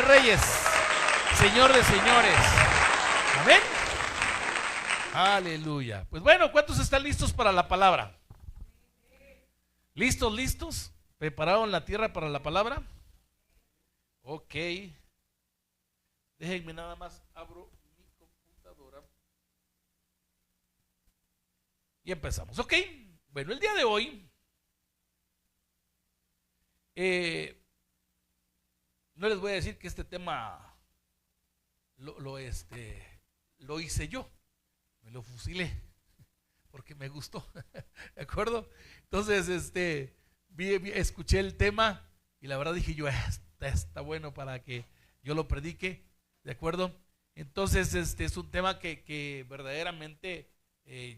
reyes, Señor de señores. Amén. Aleluya. Pues bueno, ¿cuántos están listos para la palabra? ¿Listos, listos? ¿Prepararon la tierra para la palabra? Ok. Déjenme nada más, abro mi computadora. Y empezamos. Ok. Bueno, el día de hoy no les voy a decir que este tema lo hice yo, me lo fusilé porque me gustó, ¿de acuerdo? Entonces, escuché el tema y la verdad dije yo, está bueno para que yo lo predique, ¿de acuerdo? Entonces, es un tema que verdaderamente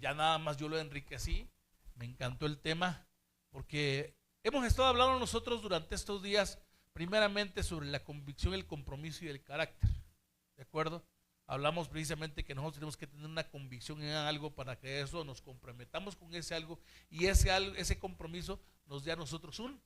ya nada más yo lo enriquecí, me encantó el tema porque hemos estado hablando nosotros durante estos días primeramente sobre la convicción, el compromiso y el carácter, ¿de acuerdo? Hablamos precisamente que nosotros tenemos que tener una convicción en algo para que eso nos comprometamos con ese algo y ese compromiso nos dé a nosotros un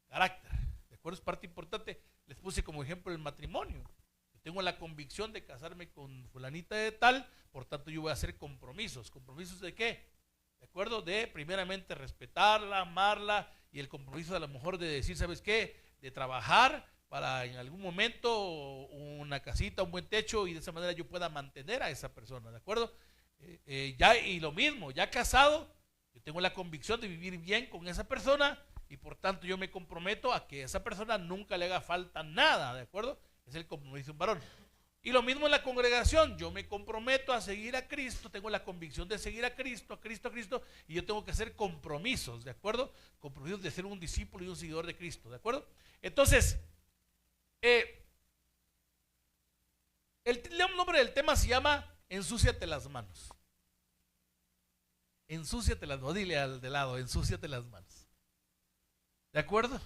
carácter, ¿de acuerdo? Es parte importante. Les puse como ejemplo el matrimonio. Yo tengo la convicción de casarme con fulanita de tal, por tanto yo voy a hacer compromisos. ¿Compromisos de qué? ¿De acuerdo? De primeramente respetarla, amarla y el compromiso a lo mejor de decir, ¿sabes qué? De trabajar para en algún momento una casita, un buen techo y de esa manera yo pueda mantener a esa persona, ¿de acuerdo? Y lo mismo, ya casado, yo tengo la convicción de vivir bien con esa persona y por tanto yo me comprometo a que a esa persona nunca le haga falta nada, ¿de acuerdo? Es el compromiso de un varón. Y lo mismo en la congregación, yo me comprometo a seguir a Cristo, tengo la convicción de seguir a Cristo, y yo tengo que hacer compromisos, ¿de acuerdo? Compromisos de ser un discípulo y un seguidor de Cristo, ¿de acuerdo? Entonces, el nombre del tema se llama Ensúciate las manos. Ensúciate las manos, dile al de lado, ensúciate las manos. ¿De acuerdo?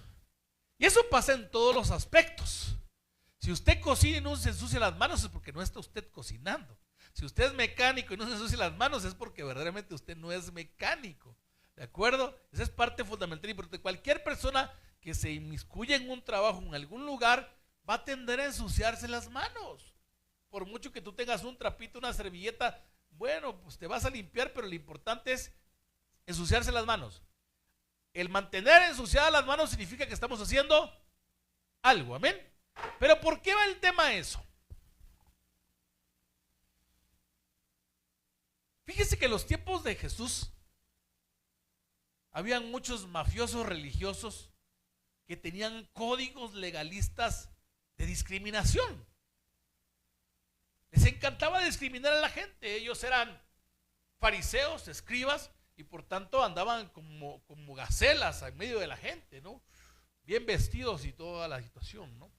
Y eso pasa en todos los aspectos. Si usted cocina y no se ensucia las manos es porque no está usted cocinando. Si usted es mecánico y no se ensucia las manos es porque verdaderamente usted no es mecánico. ¿De acuerdo? Esa es parte fundamental y importante. Cualquier persona que se inmiscuya en un trabajo, en algún lugar, va a tender a ensuciarse las manos. Por mucho que tú tengas un trapito, una servilleta, bueno, pues te vas a limpiar, pero lo importante es ensuciarse las manos. El mantener ensuciadas las manos significa que estamos haciendo algo, amén. Pero ¿por qué va el tema eso? Fíjese que en los tiempos de Jesús habían muchos mafiosos religiosos que tenían códigos legalistas de discriminación. Les encantaba discriminar a la gente. Ellos eran fariseos, escribas, y por tanto andaban como gacelas en medio de la gente, ¿no? Bien vestidos y toda la situación, ¿no?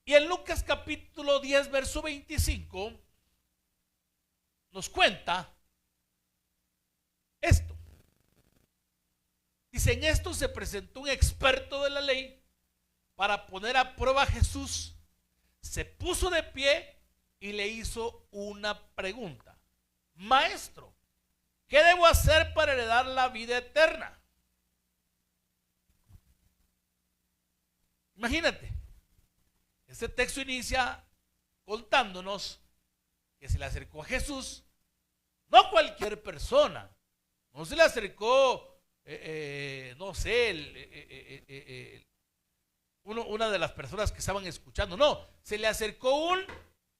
Y en Lucas capítulo 10, verso 25, nos cuenta esto. Dice, en esto se presentó un experto de la ley para poner a prueba a Jesús. Se puso de pie y le hizo una pregunta. Maestro, ¿qué debo hacer para heredar la vida eterna? Imagínate, este texto inicia contándonos que se le acercó a Jesús, no cualquier persona, no se le acercó, no sé, una de las personas que estaban escuchando, no, se le acercó un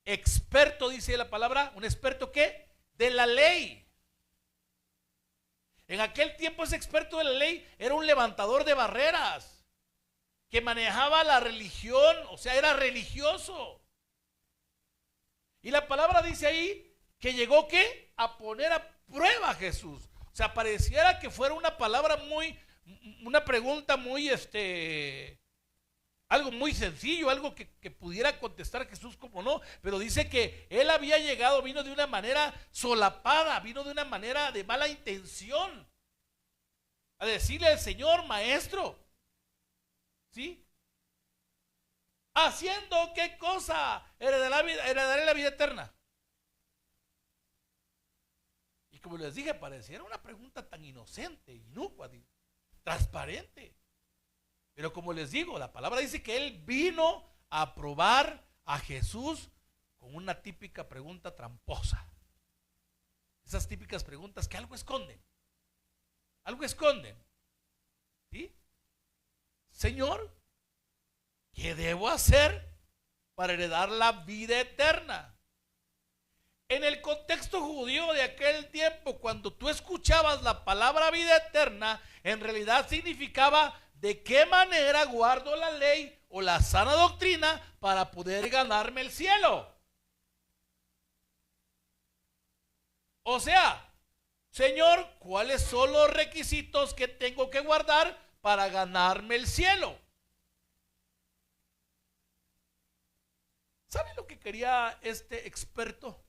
experto, dice la palabra, un experto ¿qué? De la ley. En aquel tiempo ese experto de la ley era un levantador de barreras, que manejaba la religión, o sea, era religioso. Y la palabra dice ahí que llegó ¿qué? A poner a prueba a Jesús. O sea, pareciera que fuera una palabra una pregunta muy, algo muy sencillo, algo que pudiera contestar Jesús como no, pero dice que él había llegado, vino de una manera solapada, vino de una manera de mala intención, a decirle al Señor, maestro, ¿sí? ¿Haciendo qué cosa? Heredaré la vida eterna. Y como les dije, pareciera una pregunta tan inocente, inocua, transparente. Pero como les digo, la palabra dice que él vino a probar a Jesús con una típica pregunta tramposa. Esas típicas preguntas que algo esconden. Algo esconden. ¿Sí? Señor, ¿qué debo hacer para heredar la vida eterna? En el contexto judío de aquel tiempo, cuando tú escuchabas la palabra vida eterna, en realidad significaba de qué manera guardo la ley o la sana doctrina para poder ganarme el cielo. O sea, Señor, ¿cuáles son los requisitos que tengo que guardar para ganarme el cielo? ¿Sabe lo que quería este experto?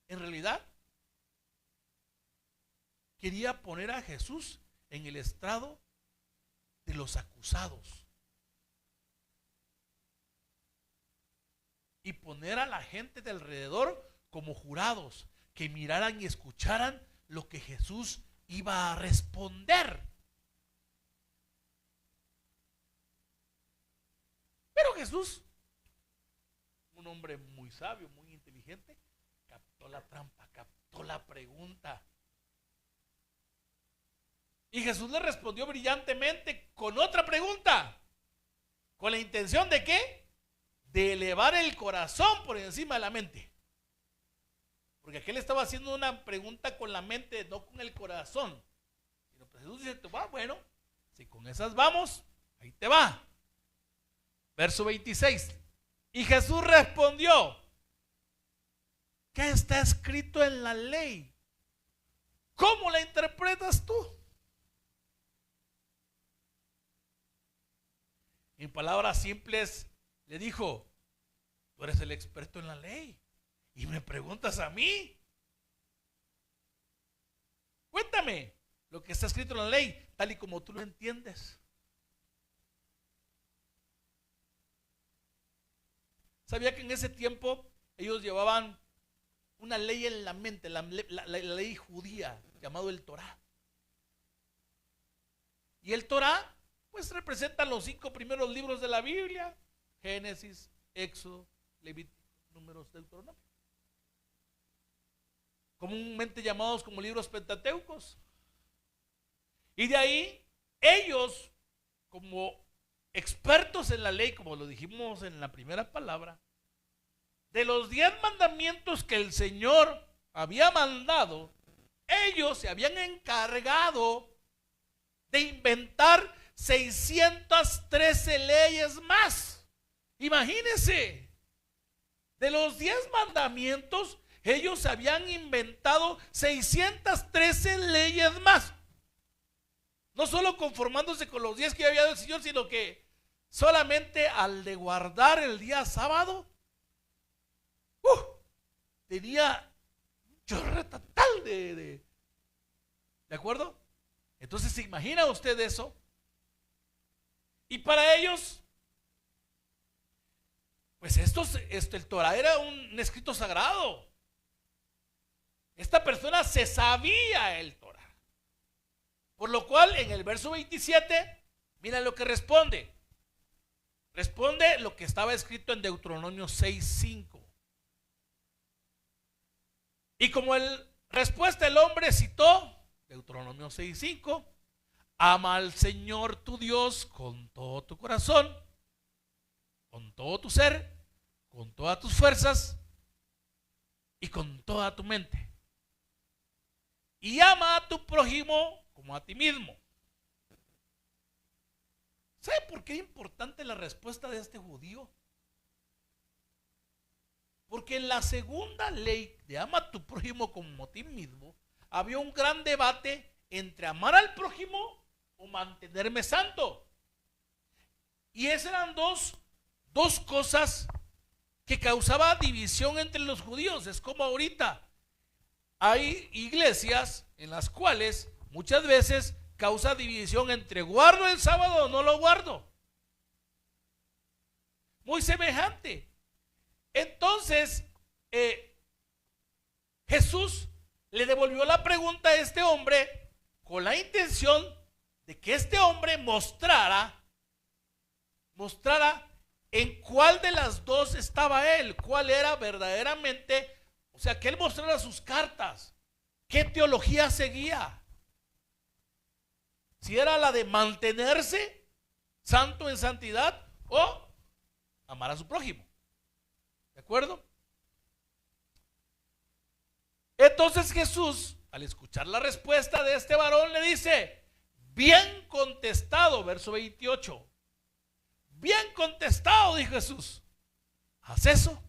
En realidad, quería poner a Jesús en el estrado de los acusados y poner a la gente de alrededor como jurados que miraran y escucharan lo que Jesús iba a responder. Pero Jesús, un hombre muy sabio, muy inteligente, captó la trampa, captó la pregunta. Y Jesús le respondió brillantemente con otra pregunta. ¿Con la intención de qué? De elevar el corazón por encima de la mente. Porque aquel estaba haciendo una pregunta con la mente, no con el corazón. Sino que Jesús dice, bueno, si con esas vamos, ahí te va. Verso 26. Y Jesús respondió, ¿qué está escrito en la ley? ¿Cómo la interpretas tú? En palabras simples le dijo, tú eres el experto en la ley y me preguntas a mí. Cuéntame lo que está escrito en la ley, tal y como tú lo entiendes. ¿Sabía que en ese tiempo ellos llevaban una ley en la mente, la ley judía, llamado el Torá? Y el Torá pues representa los 5 primeros libros de la Biblia: Génesis, Éxodo, Levítico, Números, Deuteronomio, comúnmente llamados como libros pentateucos. Y de ahí ellos, como expertos en la ley, como lo dijimos en la primera palabra, de los 10 mandamientos que el Señor había mandado, ellos se habían encargado de inventar 613 leyes más. Imagínense, de los 10 mandamientos, ellos habían inventado 613 leyes más. No solo conformándose con los 10 que había dado el Señor, sino que solamente al de guardar el día sábado, tenía un chorretatal ¿de acuerdo? Entonces, ¿se imagina usted eso? Y para ellos, pues el Torah era un escrito sagrado. Esta persona se sabía el Torah. Por lo cual, en el verso 27, mira lo que responde. Responde lo que estaba escrito en Deuteronomio 6:5. Y como respuesta el hombre citó Deuteronomio 6:5, ama al Señor tu Dios con todo tu corazón, con todo tu ser, con todas tus fuerzas y con toda tu mente. Y ama a tu prójimo como a ti mismo. ¿Sabe por qué es importante la respuesta de este judío? Porque en la segunda ley de ama a tu prójimo como a ti mismo, había un gran debate entre amar al prójimo o mantenerme santo. Y esas eran dos cosas que causaban división entre los judíos. Es como ahorita hay iglesias en las cuales muchas veces causa división entre guardo el sábado o no lo guardo. Muy semejante. Entonces, Jesús le devolvió la pregunta a este hombre con la intención de que este hombre mostrara mostrara en cuál de las dos estaba él, cuál era verdaderamente, o sea, que él mostrara sus cartas, qué teología seguía. Si era la de mantenerse santo en santidad o amar a su prójimo. ¿De acuerdo? Entonces Jesús, al escuchar la respuesta de este varón, le dice: bien contestado, verso 28. Bien contestado, dijo Jesús. Haz eso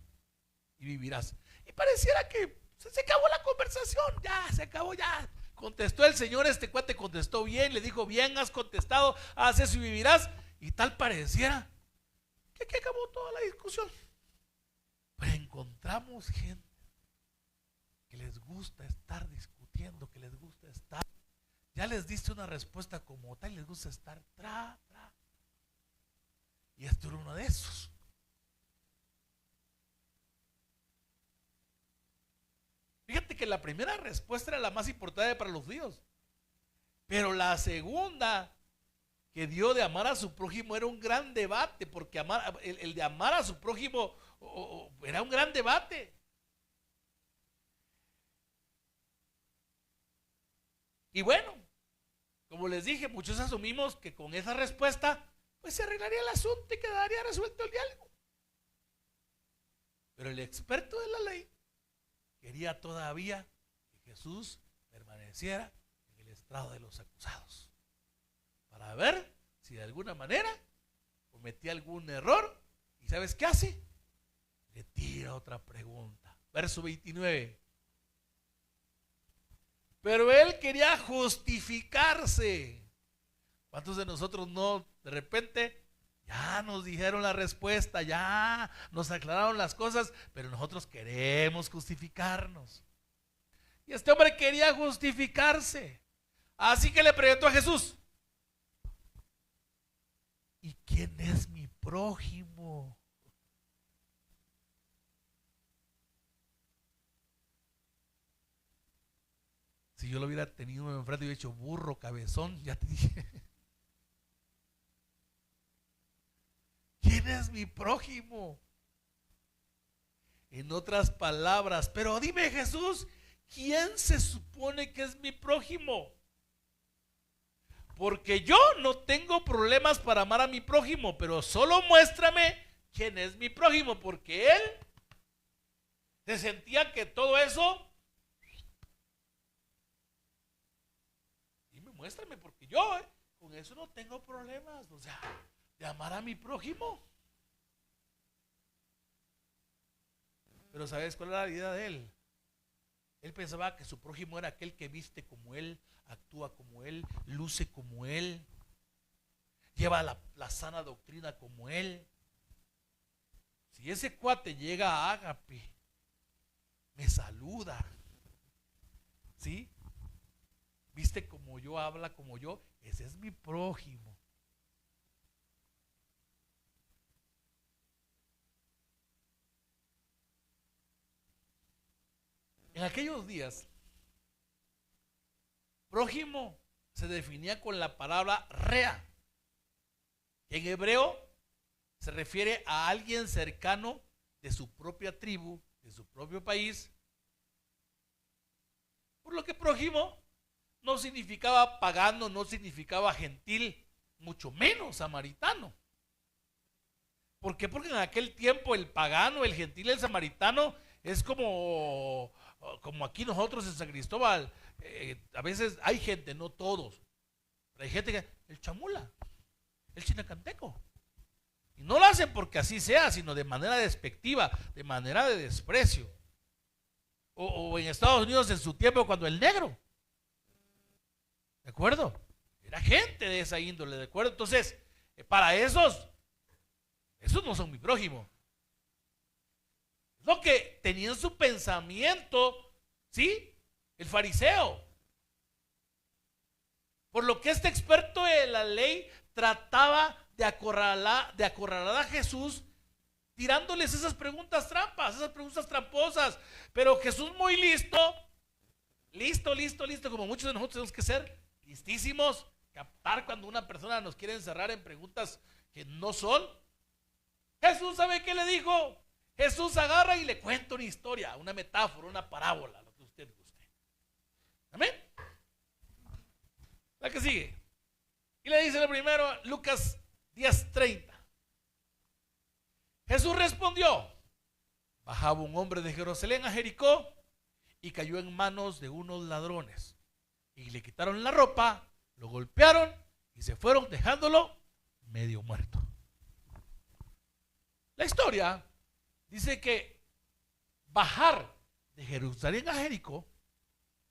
y vivirás. Y pareciera que se acabó la conversación. Ya, se acabó, ya. Contestó el Señor, este cuate contestó bien, le dijo: bien has contestado, haz eso y vivirás. Y tal pareciera que aquí acabó toda la discusión. Pero encontramos gente que les gusta estar discutiendo, que les gusta estar. Ya les diste una respuesta como tal y les gusta estar tra. Y esto era uno de esos. Fíjate que la primera respuesta era la más importante para los judíos, pero la segunda que dio de amar a su prójimo era un gran debate, porque el de amar a su prójimo era un gran debate. Y bueno, como les dije, muchos asumimos que con esa respuesta pues se arreglaría el asunto y quedaría resuelto el diálogo. Pero el experto de la ley quería todavía que Jesús permaneciera en el estrado de los acusados, para ver si de alguna manera cometía algún error. ¿Y sabes qué hace? Le tira otra pregunta. Verso 29. Pero él quería justificarse. ¿Cuántos de nosotros no, de repente, ya nos dijeron la respuesta, ya nos aclararon las cosas, pero nosotros queremos justificarnos? Y este hombre quería justificarse. Así que le preguntó a Jesús: ¿y quién es mi prójimo? Si yo lo hubiera tenido enfrente y hubiera dicho: burro, cabezón, ya te dije. ¿Quién es mi prójimo? En otras palabras, pero dime, Jesús, ¿quién se supone que es mi prójimo? Porque yo no tengo problemas para amar a mi prójimo, pero solo muéstrame quién es mi prójimo, porque él se sentía que todo eso, dime, muéstrame, porque yo con eso no tengo problemas, o sea, de amar a mi prójimo. Pero ¿sabes cuál era la idea de él? Él pensaba que su prójimo era aquel que viste como él, actúa como él, luce como él, lleva la sana doctrina como él. Si ese cuate llega a Ágape, me saluda, ¿sí? Viste como yo, habla como yo, ese es mi prójimo. En aquellos días, prójimo se definía con la palabra rea, que en hebreo se refiere a alguien cercano de su propia tribu, de su propio país. Por lo que prójimo no significaba pagano, no significaba gentil, mucho menos samaritano. ¿Por qué? Porque en aquel tiempo el pagano, el gentil, el samaritano es como aquí nosotros en San Cristóbal. A veces hay gente, no todos, pero hay gente que, el chamula, el chinacanteco. Y no lo hacen porque así sea, sino de manera despectiva, de manera de desprecio. O en Estados Unidos en su tiempo cuando el negro. ¿De acuerdo? Era gente de esa índole, ¿de acuerdo? Entonces, para esos no son mi prójimo. Es lo que tenía en su pensamiento, ¿sí? El fariseo. Por lo que este experto de la ley trataba de acorralar a Jesús, tirándoles esas preguntas trampas, esas preguntas tramposas. Pero Jesús muy listo, como muchos de nosotros tenemos que ser listísimos, captar cuando una persona nos quiere encerrar en preguntas que no son. Jesús, ¿sabe qué le dijo? Jesús agarra y le cuenta una historia, una metáfora, una parábola, lo que usted guste. Amén. La que sigue. Y le dice lo primero, Lucas 10:30. Jesús respondió: bajaba un hombre de Jerusalén a Jericó y cayó en manos de unos ladrones. Y le quitaron la ropa, lo golpearon y se fueron dejándolo medio muerto. La historia dice que bajar de Jerusalén a Jericó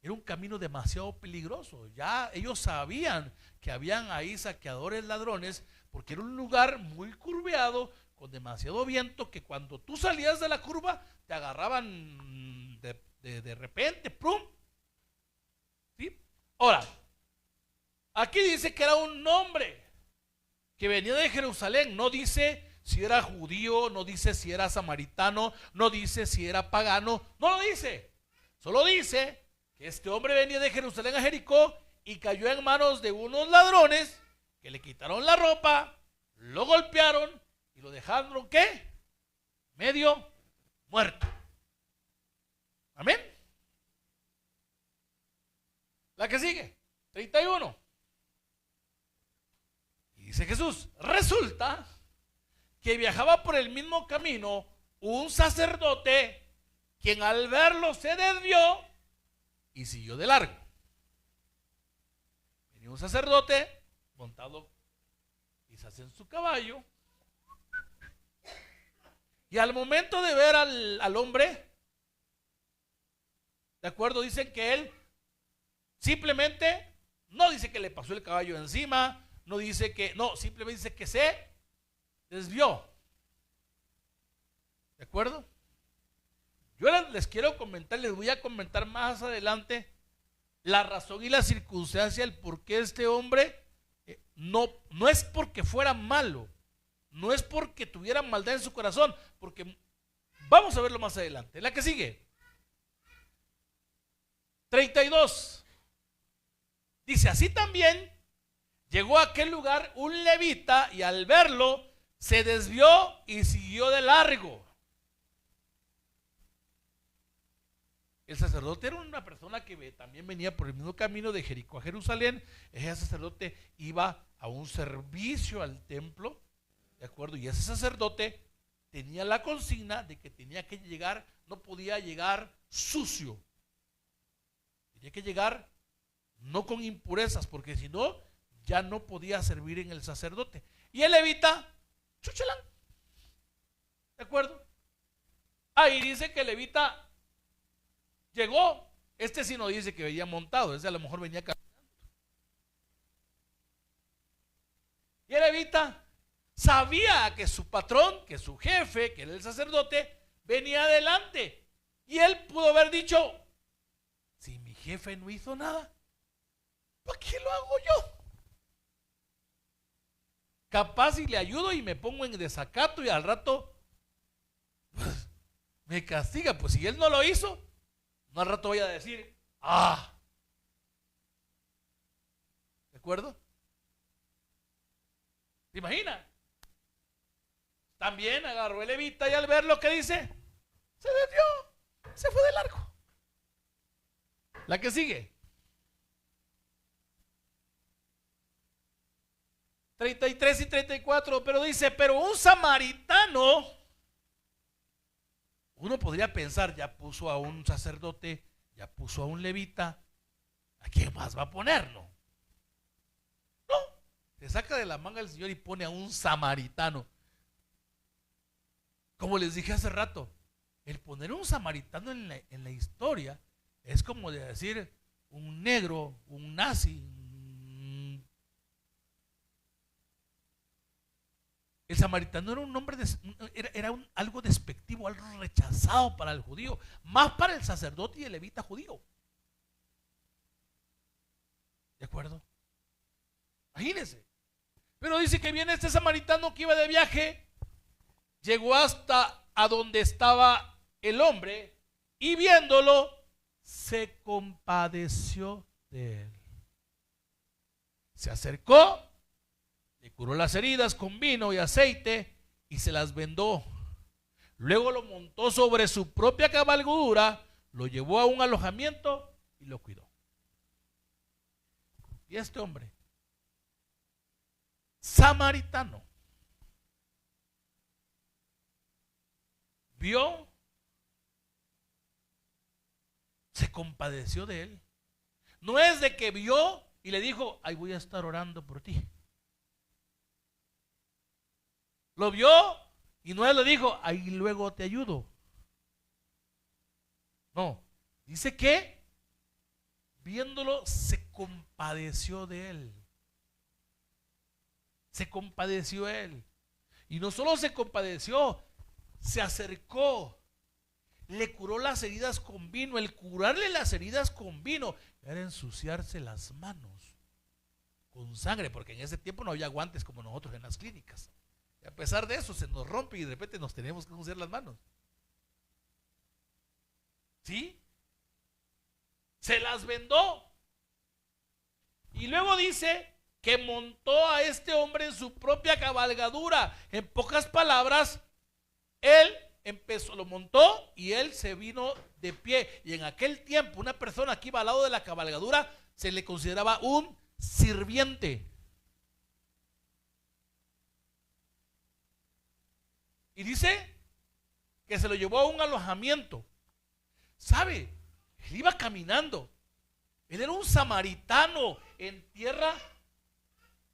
era un camino demasiado peligroso. Ya ellos sabían que habían ahí saqueadores, ladrones, porque era un lugar muy curveado, con demasiado viento, que cuando tú salías de la curva te agarraban de repente, ¡prum! ¿Sí? Ahora, aquí dice que era un hombre que venía de Jerusalén. No dice si era judío, no dice si era samaritano, no dice si era pagano, no lo dice. Solo dice que este hombre venía de Jerusalén a Jericó y cayó en manos de unos ladrones que le quitaron la ropa, lo golpearon y lo dejaron, ¿qué? Medio muerto. Amén. La que sigue, 31. Y dice Jesús: resulta que viajaba por el mismo camino un sacerdote, quien al verlo se desvió y siguió de largo. Venía un sacerdote montado quizás en su caballo, y al momento de ver al hombre, de acuerdo, dicen que él simplemente, no dice que le pasó el caballo encima, no dice que, no, simplemente dice que se desvió. ¿De acuerdo? Yo les quiero comentar, les voy a comentar más adelante la razón y la circunstancia, el por qué este hombre no es porque fuera malo, no es porque tuviera maldad en su corazón, porque vamos a verlo más adelante. La que sigue, 32. Dice: así también llegó a aquel lugar un levita y al verlo se desvió y siguió de largo. El sacerdote era una persona que también venía por el mismo camino de Jericó a Jerusalén. Ese sacerdote iba a un servicio al templo, ¿de acuerdo? Y ese sacerdote tenía la consigna de que tenía que llegar, no podía llegar sucio, tenía que llegar no con impurezas, porque si no, ya no podía servir en el sacerdote. Y el levita, chuchelán, ¿de acuerdo? Ahí dice que el levita llegó. Este sí no dice que venía montado, ese a lo mejor venía caminando. Y el levita sabía que su patrón, que su jefe, que era el sacerdote, venía adelante. Y él pudo haber dicho: si mi jefe no hizo nada, ¿para qué lo hago yo? Capaz si le ayudo y me pongo en desacato y al rato pues, me castiga. Pues si él no lo hizo, no al rato voy a decir: ¿de acuerdo? ¿Te imaginas? También agarró el levita y al ver lo que dice, se desvió, se fue de largo. La que sigue, 33 y 34, pero dice: pero un samaritano, uno podría pensar, ya puso a un sacerdote, ya puso a un levita, ¿a quién más va a poner? No, se saca de la manga el Señor y pone a un samaritano. Como les dije hace rato, el poner un samaritano en la historia es como de decir un negro, un nazi. El samaritano era un nombre, era algo despectivo, algo rechazado para el judío, más para el sacerdote y el levita judío. ¿De acuerdo? Imagínense. Pero dice que viene este samaritano que iba de viaje, llegó hasta a donde estaba el hombre y viéndolo se compadeció de él. Se acercó, Le curó las heridas con vino y aceite y se las vendó. Luego lo montó sobre su propia cabalgadura, lo llevó a un alojamiento y lo cuidó. Y este hombre, samaritano, vio, se compadeció de él. No es de que vio y le dijo, ay, voy a estar orando por ti. Lo vio y no le dijo, ahí luego te ayudo. No, dice que viéndolo se compadeció de él. Se compadeció él. Y no solo se compadeció, se acercó, le curó las heridas con vino. El curarle las heridas con vino era ensuciarse las manos con sangre, porque en ese tiempo no había guantes como nosotros en las clínicas. Y a pesar de eso se nos rompe y de repente nos tenemos que ensuciar las manos. ¿Sí? Se las vendó. Y luego dice que montó a este hombre en su propia cabalgadura. En pocas palabras, él lo montó y él se vino de pie. Y en aquel tiempo, una persona que iba al lado de la cabalgadura se le consideraba un sirviente. Y dice que se lo llevó a un alojamiento. ¿Sabe? Él iba caminando. Él era un samaritano en tierra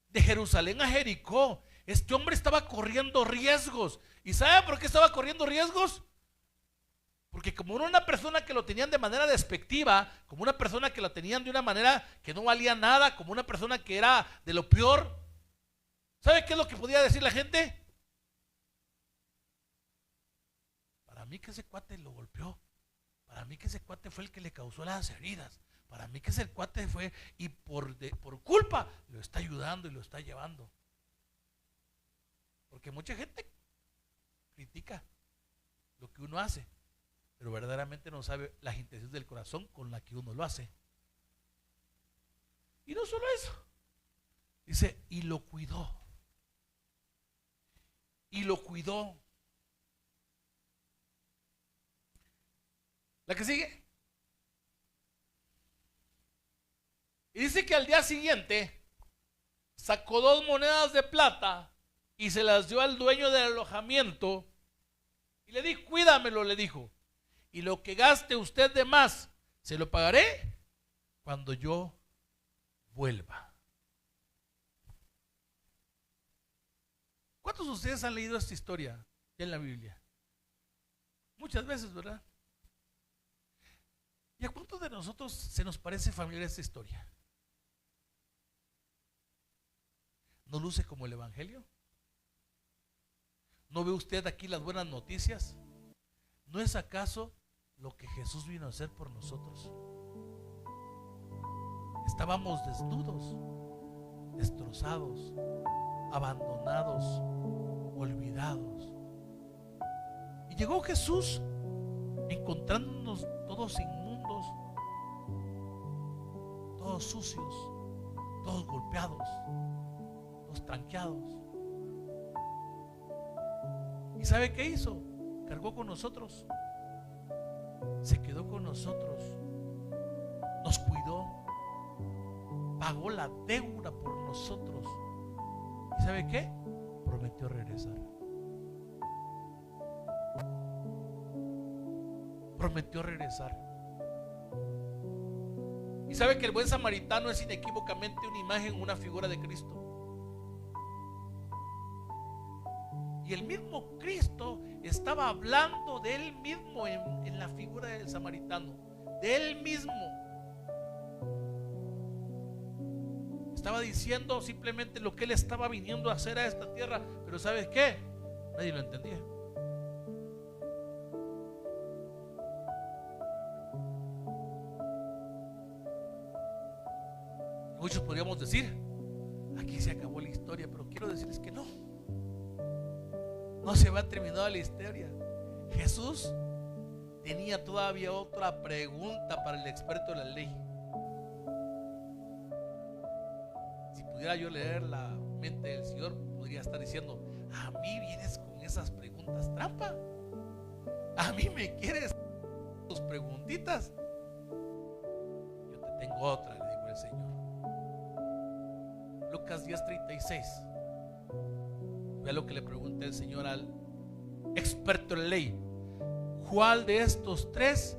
de Jerusalén a Jericó. Este hombre estaba corriendo riesgos. ¿Y sabe por qué estaba corriendo riesgos? Porque como era una persona que lo tenían de manera despectiva, como una persona que lo tenían de una manera que no valía nada, como una persona que era de lo peor, ¿sabe qué es lo que podía decir la gente? Para mí que ese cuate lo golpeó. Para mí que ese cuate fue el que le causó las heridas. Para mí que ese cuate fue y por culpa lo está ayudando y lo está llevando. Porque mucha gente critica lo que uno hace, pero verdaderamente no sabe las intenciones del corazón con las que uno lo hace. Y no solo eso, dice, y lo cuidó. Y lo cuidó. La que sigue. Y dice que al día siguiente sacó 2 monedas de plata y se las dio al dueño del alojamiento y le dijo, cuídamelo, le dijo, y lo que gaste usted de más se lo pagaré cuando yo vuelva. ¿Cuántos de ustedes han leído esta historia en la Biblia? Muchas veces, ¿verdad? ¿Y a cuántos de nosotros se nos parece familiar esta historia? ¿No luce como el Evangelio? ¿No ve usted aquí las buenas noticias? ¿No es acaso lo que Jesús vino a hacer por nosotros? Estábamos desnudos, destrozados, abandonados, olvidados. Y llegó Jesús encontrándonos todos inmundos, todos sucios, todos golpeados, todos tranqueados. ¿Y sabe qué hizo? Cargó con nosotros, se quedó con nosotros, nos cuidó, pagó la deuda por nosotros. ¿Y sabe qué? Prometió regresar. Prometió regresar. Y sabe que el buen samaritano es inequívocamente una imagen, una figura de Cristo. Y el mismo Cristo estaba hablando de él mismo en la figura del samaritano, de él mismo. Estaba diciendo simplemente lo que él estaba viniendo a hacer a esta tierra, pero ¿sabes qué? Nadie lo entendía. Muchos podríamos decir, aquí se acabó la historia, pero quiero decirles que no. No se va a terminar la historia. Jesús tenía todavía otra pregunta para el experto de la ley. Si pudiera yo leer la mente del Señor, podría estar diciendo: a mí vienes con esas preguntas trampa, a mí me quieres tus preguntitas. Yo te tengo otra, le dijo el Señor. Lucas 10:36. Vea lo que le pregunta el Señor al experto en ley: ¿cuál de estos tres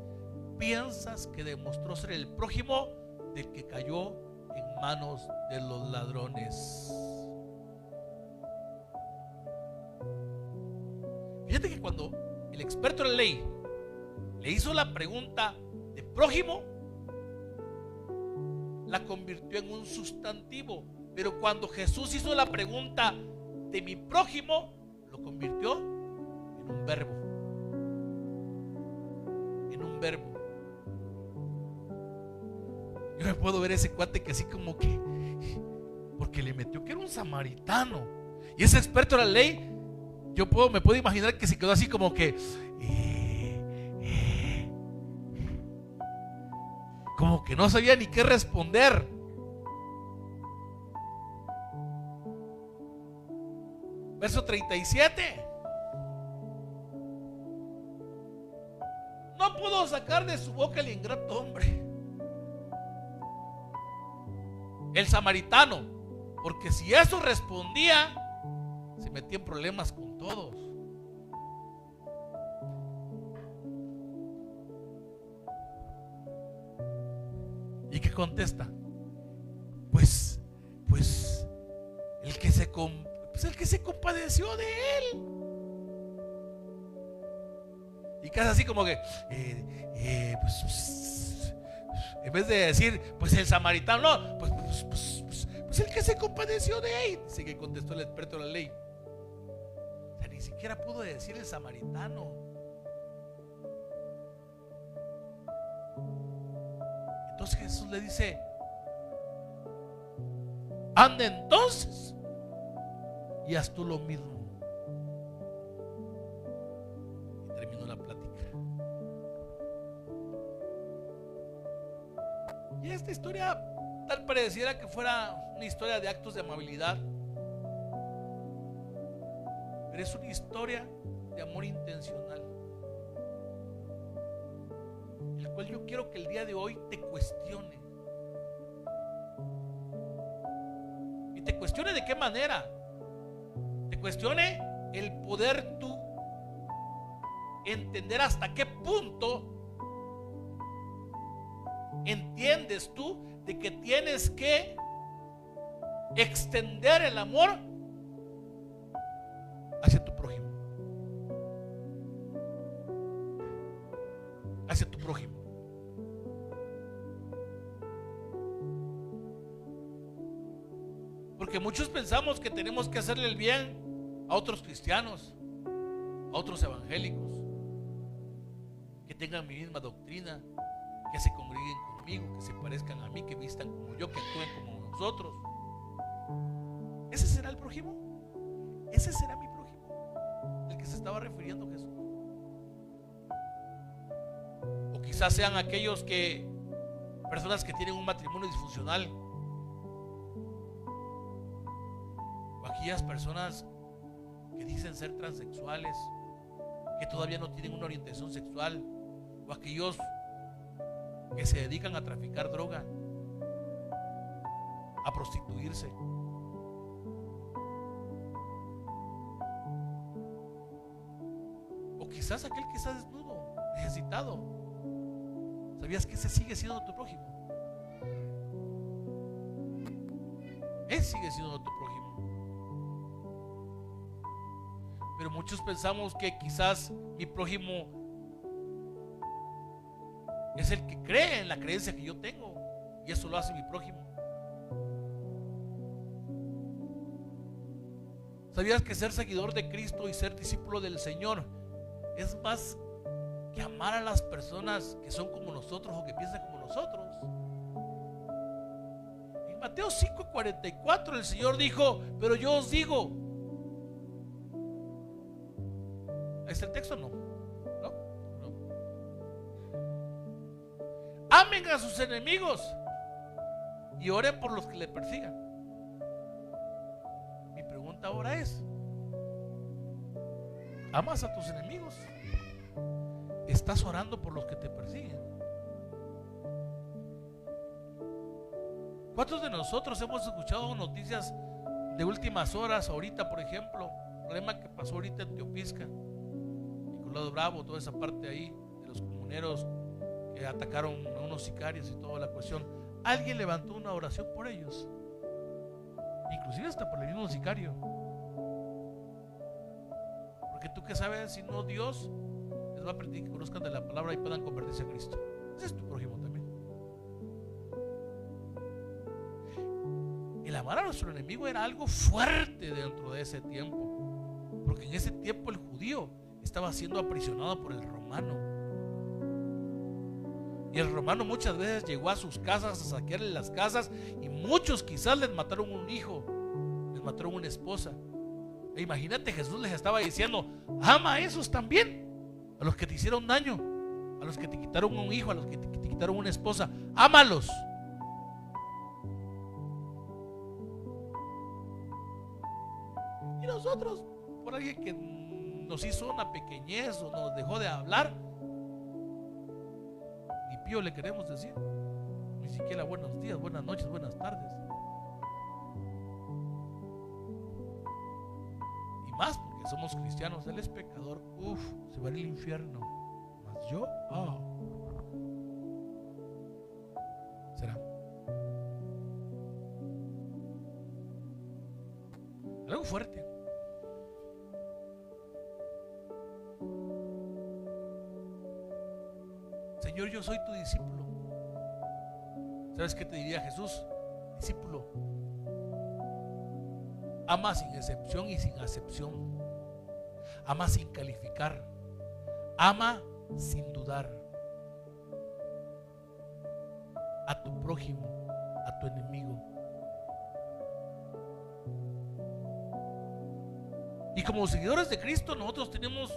piensas que demostró ser el prójimo del que cayó en manos de los ladrones? Fíjate que cuando el experto en ley le hizo la pregunta de prójimo, la convirtió en un sustantivo. Pero cuando Jesús hizo la pregunta de mi prójimo, lo convirtió en un verbo. En un verbo. Yo me puedo ver ese cuate que así como que, porque le metió que era un samaritano. Y ese experto en la ley, me puedo imaginar que se quedó así como que como que no sabía ni qué responder. Verso 37. No pudo sacar de su boca el ingrato hombre, el samaritano, porque si eso respondía, se metía en problemas con todos. ¿Y qué contesta? Pues el que se compadeció de él. Y casi así como que en vez de decir pues el samaritano, no, pues el que se compadeció de él. Dice que contestó el experto en la ley. O sea, ni siquiera pudo decir el samaritano. Entonces Jesús le dice: anda entonces y haz tú lo mismo. Y terminó la plática. Y esta historia tal pareciera que fuera una historia de actos de amabilidad, pero es una historia de amor intencional, el cual yo quiero que el día de hoy te cuestione. Y te cuestione de qué manera. Te cuestione el poder tú entender hasta qué punto entiendes tú de que tienes que extender el amor hacia tu prójimo. Hacia tu prójimo. Porque muchos pensamos que tenemos que hacerle el bien a otros cristianos, a otros evangélicos, que tengan mi misma doctrina, que se congreguen conmigo, que se parezcan a mí, que vistan como yo, que actúen como nosotros. ¿Ese será el prójimo? ¿Ese será mi prójimo? El que se estaba refiriendo Jesús. O quizás sean aquellos personas que tienen un matrimonio disfuncional, o aquellas personas que dicen ser transexuales, que todavía no tienen una orientación sexual, o aquellos que se dedican a traficar droga, a prostituirse. O quizás aquel que está desnudo, necesitado. ¿Sabías que ese sigue siendo tu prójimo? Él sigue siendo tu prójimo. Pero muchos pensamos que quizás mi prójimo es el que cree en la creencia que yo tengo, y eso lo hace mi prójimo. ¿Sabías que ser seguidor de Cristo y ser discípulo del Señor es más que amar a las personas que son como nosotros o que piensan como nosotros? En Mateo 5:44 el Señor dijo: pero yo os digo. ¿Ahí está el texto? No. Amen a sus enemigos y oren por los que le persigan. pregunta ahora es: ¿amas a tus enemigos? ¿Estás orando por los que te persiguen? ¿Cuántos de nosotros hemos escuchado noticias de últimas horas? Ahorita, por ejemplo, el problema que pasó ahorita en Teopisca, Nicolás Bravo, toda esa parte ahí de los comuneros que atacaron a unos sicarios y toda la cuestión. Alguien levantó una oración por ellos, inclusive hasta por el mismo sicario. Porque tú qué sabes si no Dios les va a permitir que conozcan de la palabra y puedan convertirse a Cristo. Ese es tu prójimo también. El amar a nuestro enemigo era algo fuerte dentro de ese tiempo, porque en ese tiempo el judío estaba siendo aprisionado por el romano, y el romano muchas veces llegó a sus casas a saquearle las casas, y muchos quizás les mataron un hijo, les mataron una esposa. E imagínate, Jesús les estaba diciendo: ama a esos también, a los que te hicieron daño, a los que te quitaron un hijo, a los que te quitaron una esposa, ámalos. Y nosotros, por alguien que nos hizo una pequeñez o nos dejó de hablar, ni pío le queremos decir, ni siquiera buenos días, buenas noches, buenas tardes. Y más porque somos cristianos. Él es pecador, se va al infierno, mas yo, será algo fuerte. Señor, yo soy tu discípulo. ¿Sabes qué te diría Jesús? Discípulo, ama sin excepción y sin acepción. Ama sin calificar. Ama sin dudar a tu prójimo, a tu enemigo. Y como seguidores de Cristo, nosotros tenemos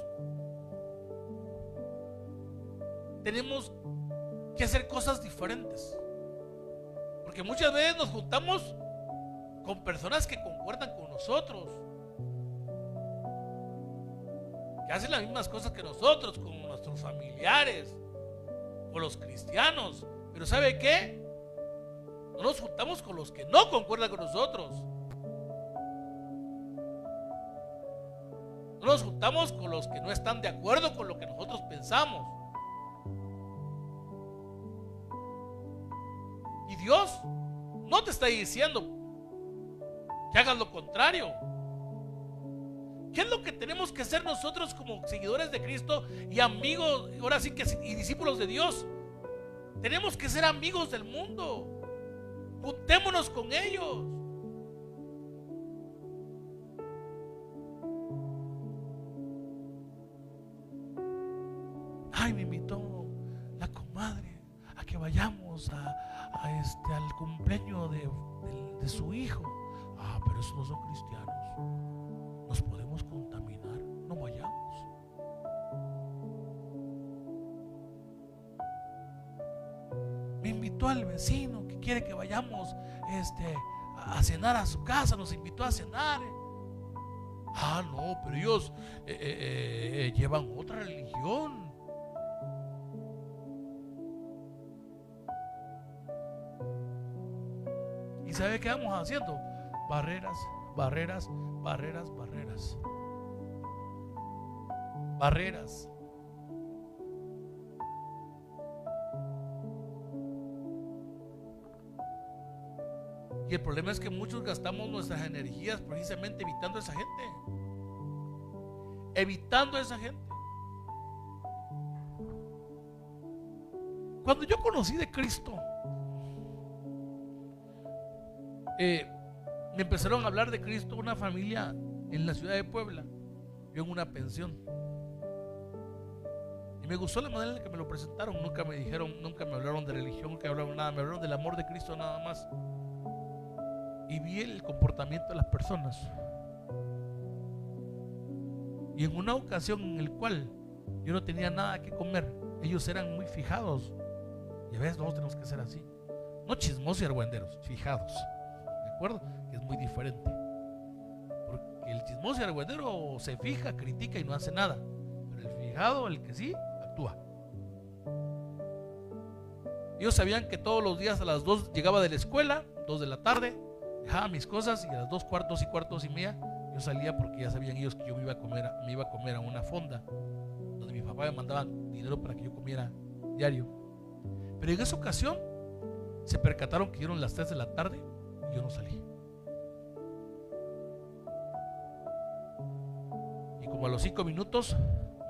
que hacer cosas diferentes, porque muchas veces nos juntamos con personas que concuerdan con nosotros, que hacen las mismas cosas que nosotros, con nuestros familiares, con los cristianos. Pero ¿sabe qué? No nos juntamos con los que no concuerdan con nosotros. No nos juntamos con los que no están de acuerdo con lo que nosotros pensamos. Y Dios no te está diciendo que hagas lo contrario. ¿Qué es lo que tenemos que hacer nosotros como seguidores de Cristo y amigos, ahora sí que y discípulos de Dios? Tenemos que ser amigos del mundo. Juntémonos con ellos. Ay, me invitó la comadre a que vayamos al cumpleaños de su hijo. Pero esos no son cristianos. Nos podemos contaminar. No vayamos. Me invitó al vecino que quiere que vayamos a cenar a su casa. Nos invitó a cenar. No, pero ellos llevan otra religión. ¿Y sabe qué vamos haciendo? Barreras, barreras, barreras, barreras. Barreras. Y el problema es que muchos gastamos nuestras energías precisamente evitando a esa gente. Evitando a esa gente. Cuando yo conocí de Cristo, me empezaron a hablar de Cristo una familia en la ciudad de Puebla. Yo en una pensión. Y me gustó la manera en la que me lo presentaron. Nunca me dijeron, nunca me hablaron de religión, nunca me hablaron nada. Me hablaron del amor de Cristo nada más. Y vi el comportamiento de las personas. Y en una ocasión en el cual yo no tenía nada que comer, ellos eran muy fijados. Y a veces nosotros tenemos que ser así. No chismosos y argüenderos, fijados. ¿De acuerdo? Que es muy diferente. el chismoso y argüendero se fija, critica y no hace nada. Pero el fijado, el que sí, actúa. Ellos sabían que todos los días a las 2 llegaba de la escuela, 2 de la tarde, dejaba mis cosas y a las 2 cuartos y media yo salía, porque ya sabían ellos que yo me iba a comer a una fonda donde mi papá me mandaba dinero para que yo comiera diario. Pero en esa ocasión se percataron que dieron las 3 de la tarde y yo no salí. Y como a los 5 minutos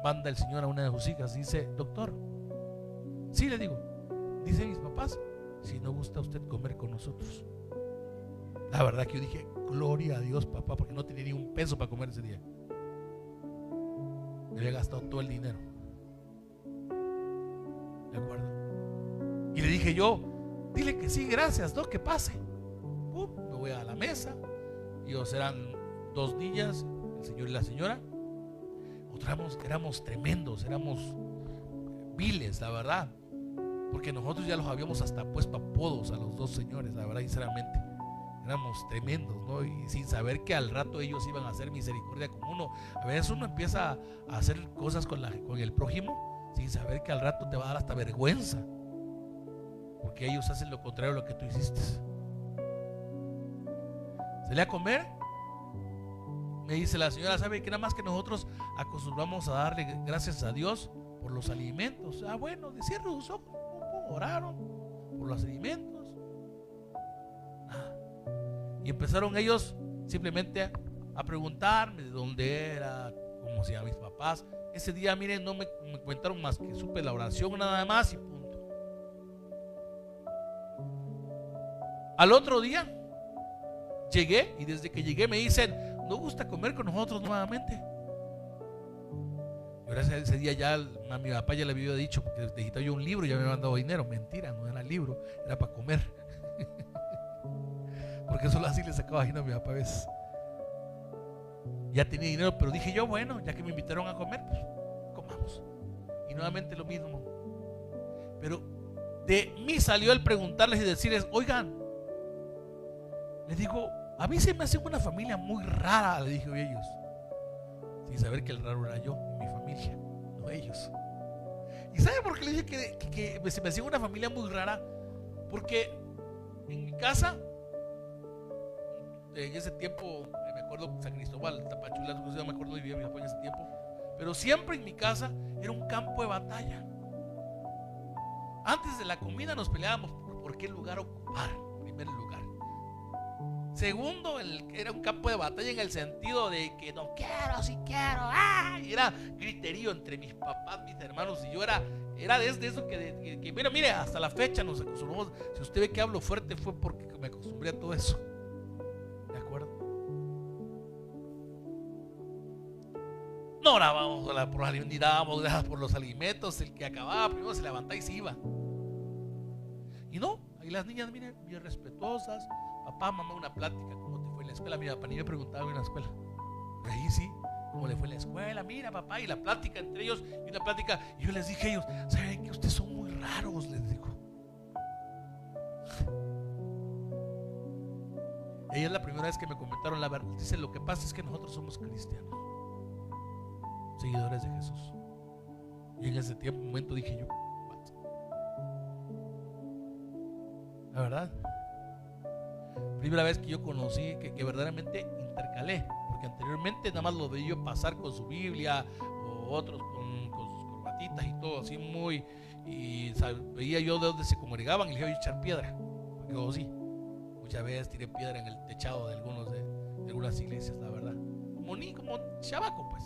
manda el señor a una de sus hijas, dice: doctor, sí, le digo, dicen mis papás si no gusta usted comer con nosotros. La verdad que yo dije: gloria a Dios, papá, porque no tenía ni un peso para comer ese día. Me había gastado todo el dinero. ¿De acuerdo? Y le dije yo: dile que sí, gracias, no, que pase. Me voy a la mesa. Ellos eran 2 niñas, el señor y la señora. Nosotros éramos tremendos, éramos viles, la verdad, porque nosotros ya los habíamos hasta puesto apodos a los 2 señores, la verdad, sinceramente. Éramos tremendos, ¿no? Y sin saber que al rato ellos iban a hacer misericordia con uno. A veces uno empieza a hacer cosas con el prójimo sin saber que al rato te va a dar hasta vergüenza, porque ellos hacen lo contrario a lo que tú hiciste. Salí a comer. Me dice la señora: ¿sabe que nada más que nosotros acostumbramos a darle gracias a Dios por los alimentos? Ah, bueno, cierren sus ojos. Oraron por los alimentos. Y empezaron ellos simplemente a preguntarme de dónde era, cómo se llaman mis papás. Ese día, miren, no me comentaron más que supe la oración nada más y punto. Al otro día llegué, y desde que llegué me dicen: ¿no gusta comer con nosotros nuevamente? Y ahora ese día ya a mi papá ya le había dicho, porque necesitaba yo un libro y ya me había mandado dinero. Mentira, no era libro, era para comer. Porque solo así le sacaba dinero a mi papá a veces. Ya tenía dinero, pero dije yo: bueno, ya que me invitaron a comer, pues comamos. Y nuevamente lo mismo. Pero de mí salió el preguntarles y decirles: oigan, les digo, a mí se me hace una familia muy rara, le dije a ellos, sin saber que el raro era yo y mi familia, no ellos. ¿Y sabe por qué le dije que se me hacía una familia muy rara? Porque en mi casa, en ese tiempo, me acuerdo San Cristóbal, Tapachula, no me acuerdo vivía mi papá en ese tiempo, pero siempre en mi casa era un campo de batalla. Antes de la comida nos peleábamos por qué lugar ocupar, en primer lugar. Segundo, era un campo de batalla en el sentido de que no quiero, sí quiero, y era griterío entre mis papás, mis hermanos y yo. Era desde eso que mire, hasta la fecha nos acostumbramos. Si usted ve que hablo fuerte, fue porque me acostumbré a todo eso. ¿De acuerdo? No orábamos por los alimentos, ni dábamos gracias por los alimentos. El que acababa primero se levantaba y se iba. Y no, ahí las niñas, miren, bien respetuosas. Papá, mamá, una plática: ¿cómo te fue en la escuela? Mi papá ni me preguntaba en la escuela. Pero ahí sí, ¿cómo le fue en la escuela? Mira, papá, y la plática entre ellos, y una plática. Y yo les dije a ellos: ¿saben que ustedes son muy raros? Les digo. Ella es la primera vez que me comentaron la verdad. Dice: lo que pasa es que nosotros somos cristianos, seguidores de Jesús. Y en ese momento dije yo: what? La verdad, primera vez que yo conocí, que verdaderamente intercalé, porque anteriormente nada más lo veía yo pasar con su Biblia, o otros con sus corbatitas y todo así muy, y veía yo de dónde se congregaban y les iba a echar piedra, porque yo sí, muchas veces tiré piedra en el techado de algunas iglesias, la verdad, como chavaco, pues.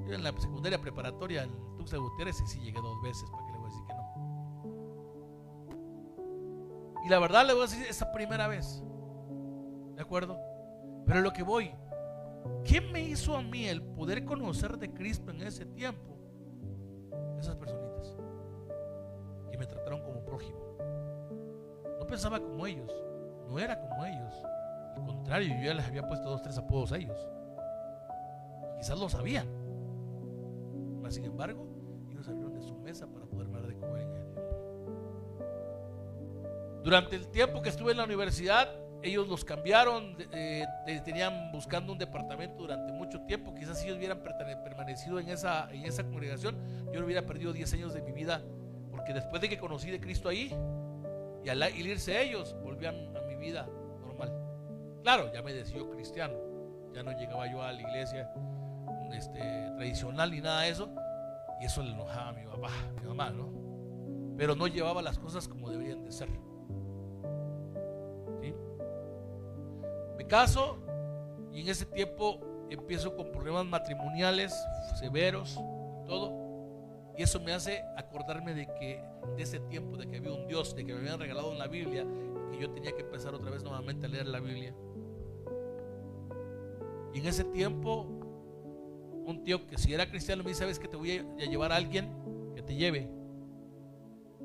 Yo en la secundaria preparatoria en Tuxtla Gutiérrez sí llegué 2 veces, ¿para qué le voy a decir que no? Y la verdad le voy a decir, esa primera vez, ¿de acuerdo? Pero lo que voy, ¿qué me hizo a mí el poder conocer de Cristo en ese tiempo? Esas personitas que me trataron como prójimo. No pensaba como ellos, no era como ellos. Al contrario, yo ya les había puesto 2, 3 apodos a ellos. Quizás lo sabían, mas sin embargo, ellos salieron de su mesa para poderme dar de comer en ese tiempo. Durante el tiempo que estuve en la universidad, ellos los cambiaron, tenían buscando un departamento durante mucho tiempo. Quizás si ellos hubieran permanecido en esa congregación, yo no hubiera perdido 10 años de mi vida, porque después de que conocí de Cristo ahí, y al irse ellos, volví a mi vida normal. Claro, ya me decía yo cristiano, ya no llegaba yo a la iglesia tradicional ni nada de eso, y eso le enojaba a mi papá, a mi mamá, ¿no? Pero no llevaba las cosas como deberían de ser. ¿Sí? Me caso y en ese tiempo empiezo con problemas matrimoniales severos, todo, y eso me hace acordarme de ese tiempo, de que había un Dios, de que me habían regalado una Biblia, que yo tenía que empezar otra vez nuevamente a leer la Biblia. Y en ese tiempo, un tío que si era cristiano me dice: ¿sabes que te voy a llevar a alguien que te lleve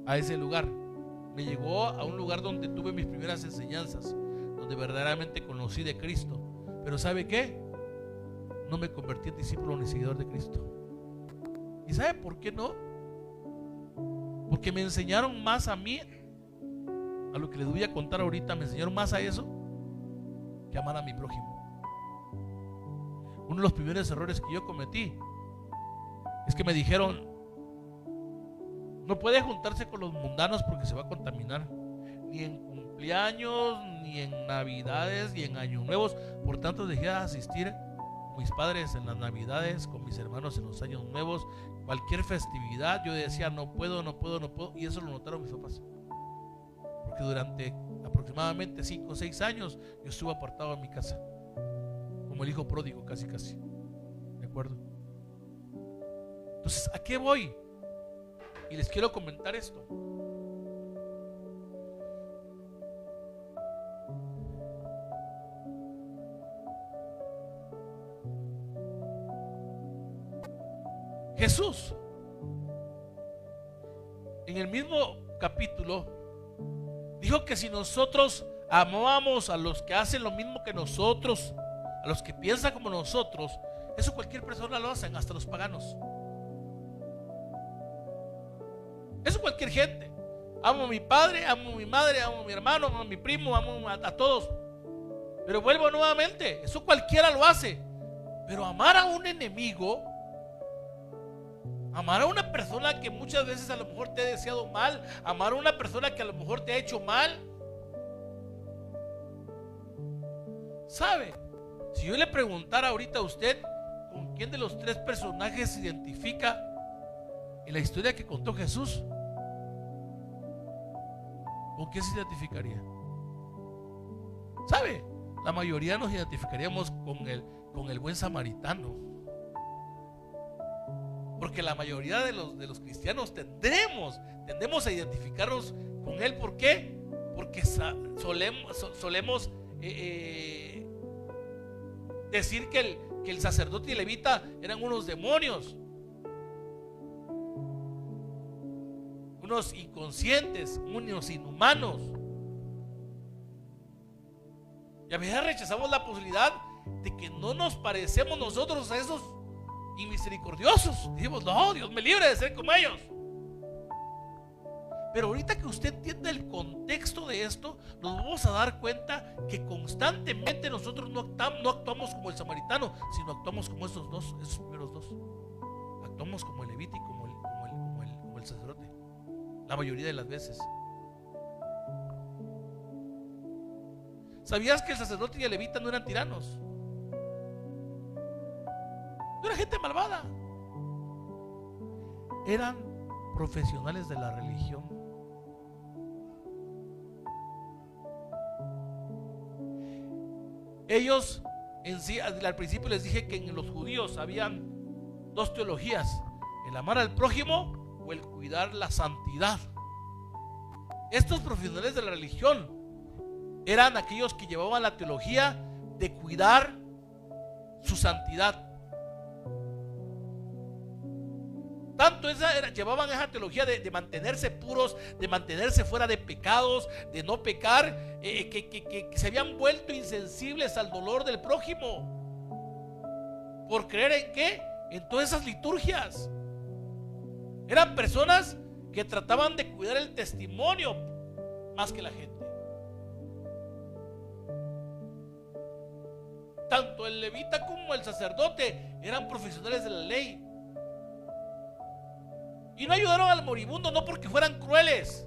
a ese lugar? Me llevó a un lugar donde tuve mis primeras enseñanzas, donde verdaderamente conocí de Cristo. Pero ¿sabe qué? No me convertí en discípulo ni seguidor de Cristo. ¿Y sabe por qué no? Porque me enseñaron más a mí, a lo que les voy a contar ahorita, me enseñaron más a eso que amar a mi prójimo. Uno de los primeros errores que yo cometí es que me dijeron: no puede juntarse con los mundanos porque se va a contaminar, ni en cumpleaños, ni en navidades, ni en años nuevos. Por tanto dejé de asistir con mis padres en las navidades, con mis hermanos en los años nuevos, cualquier festividad. Yo decía: no puedo, y eso lo notaron mis papás, porque durante aproximadamente 5 o 6 años yo estuve apartado de mi casa, como el hijo pródigo, casi, ¿de acuerdo? Entonces, ¿a qué voy? Y les quiero comentar esto. Jesús, en el mismo capítulo, dijo que si nosotros amábamos a los que hacen lo mismo que nosotros, a los que piensan como nosotros, eso cualquier persona lo hacen, hasta los paganos. Eso cualquier gente. Amo a mi padre, amo a mi madre, amo a mi hermano, amo a mi primo, amo a todos. Pero vuelvo nuevamente, eso cualquiera lo hace. Pero amar a un enemigo, amar a una persona que muchas veces a lo mejor te ha deseado mal, amar a una persona que a lo mejor te ha hecho mal, ¿sabe? Si yo le preguntara ahorita a usted con quién de los 3 personajes se identifica en la historia que contó Jesús, ¿con quién se identificaría? ¿Sabe? La mayoría nos identificaríamos con el buen samaritano, porque la mayoría de los cristianos tendemos a identificarnos con él. ¿Por qué? Porque solemos decir que el sacerdote y el levita eran unos demonios, unos inconscientes, unos inhumanos. Y a veces rechazamos la posibilidad de que no nos parecemos nosotros a esos inmisericordiosos. Dijimos: no, Dios me libre de ser como ellos. Pero ahorita que usted entiende el contexto de esto, nos vamos a dar cuenta que constantemente nosotros no actuamos como el samaritano, sino actuamos como esos primeros dos. Actuamos como el levita y como el sacerdote, la mayoría de las veces. ¿Sabías que el sacerdote y el levita no eran tiranos? No era gente malvada. Eran profesionales de la religión. Ellos en sí, al principio les dije que en los judíos habían 2 teologías: el amar al prójimo o el cuidar la santidad. Estos profesionales de la religión eran aquellos que llevaban la teología de cuidar su santidad. Tanto llevaban esa teología de mantenerse puros, de mantenerse fuera de pecados, de no pecar, que se habían vuelto insensibles al dolor del prójimo. ¿Por creer en qué? En todas esas liturgias. Eran personas que trataban de cuidar el testimonio más que la gente. Tanto el levita como el sacerdote eran profesionales de la ley. Y no ayudaron al moribundo no porque fueran crueles.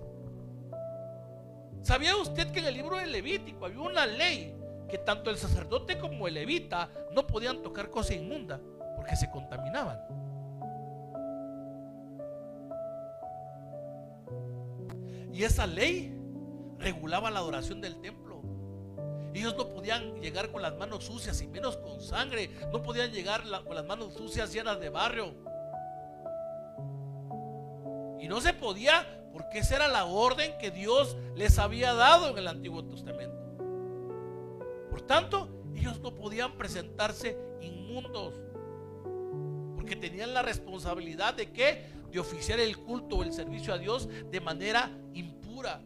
¿Sabía usted que en el libro del Levítico había una ley que tanto el sacerdote como el levita no podían tocar cosa inmunda porque se contaminaban? Y esa ley regulaba la adoración del templo. Ellos no podían llegar con las manos sucias y menos con sangre. No podían llegar con las manos sucias llenas de barro. Y no se podía porque esa era la orden que Dios les había dado en el Antiguo Testamento. Por tanto, ellos no podían presentarse inmundos porque tenían la responsabilidad de ¿qué? De oficiar el culto o el servicio a Dios de manera impura.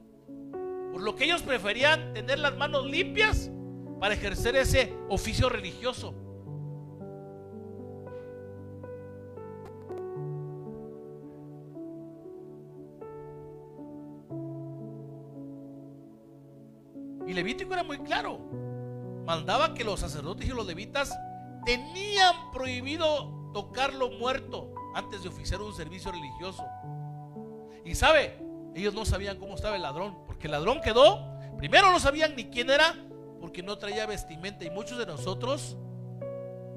Por lo que ellos preferían tener las manos limpias para ejercer ese oficio religioso. Y Levítico era muy claro. Mandaba que los sacerdotes y los levitas tenían prohibido tocar lo muerto antes de oficiar un servicio religioso. Y sabe, ellos no sabían cómo estaba el ladrón, porque el ladrón quedó, primero no sabían ni quién era, porque no traía vestimenta. Y muchos de nosotros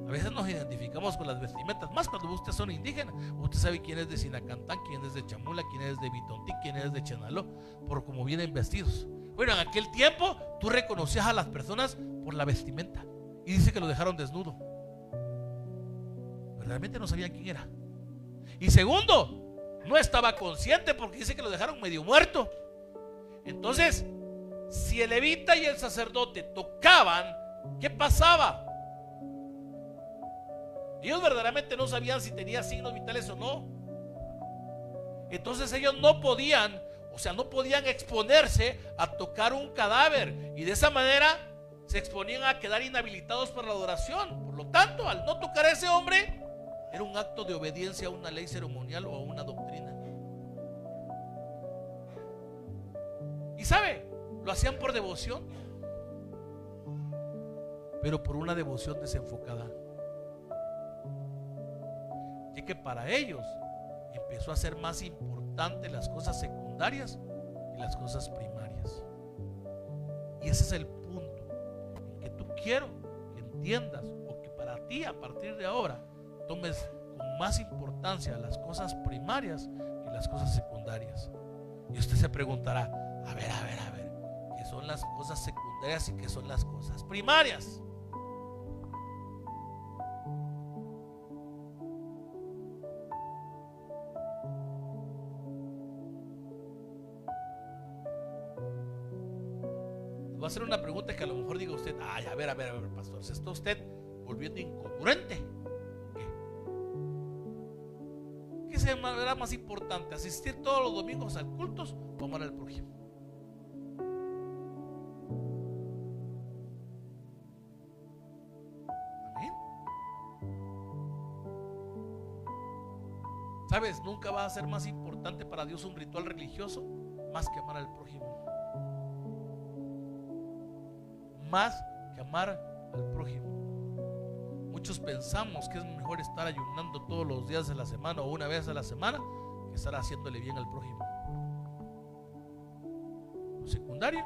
a veces nos identificamos con las vestimentas, más cuando ustedes son indígenas. Usted sabe quién es de Sinacantán, quién es de Chamula, quién es de Bitontí, quién es de Chenaló, por cómo vienen vestidos. Bueno, en aquel tiempo tú reconocías a las personas por la vestimenta. Y dice que lo dejaron desnudo. Realmente no sabían quién era. Y segundo, no estaba consciente porque dice que lo dejaron medio muerto. Entonces, si el levita y el sacerdote tocaban, ¿qué pasaba? Ellos verdaderamente no sabían si tenía signos vitales o no. Entonces ellos no podían, no podían exponerse a tocar un cadáver. Y de esa manera se exponían a quedar inhabilitados para la adoración. Por lo tanto, al no tocar a ese hombre, era un acto de obediencia a una ley ceremonial o a una doctrina. Y sabe, lo hacían por devoción, pero por una devoción desenfocada. Y que para ellos empezó a ser más importante las cosas secundarias que las cosas primarias. Y ese es el punto en que tú quiero que entiendas, o que para ti a partir de ahora tomes con más importancia las cosas primarias que las cosas secundarias. Y usted se preguntará, a ver, ¿qué son las cosas secundarias y qué son las cosas primarias? Voy a hacer una pregunta que a lo mejor diga usted, ay, a ver, pastor, ¿se está usted volviendo incongruente? ¿Qué será más importante? ¿Asistir todos los domingos al cultos o amar al prójimo? Amén. ¿Sabes? Nunca va a ser más importante para Dios un ritual religioso más que amar al prójimo. Más que amar al prójimo. Muchos pensamos que es mejor estar ayunando todos los días de la semana o una vez a la semana que estar haciéndole bien al prójimo. Lo secundario,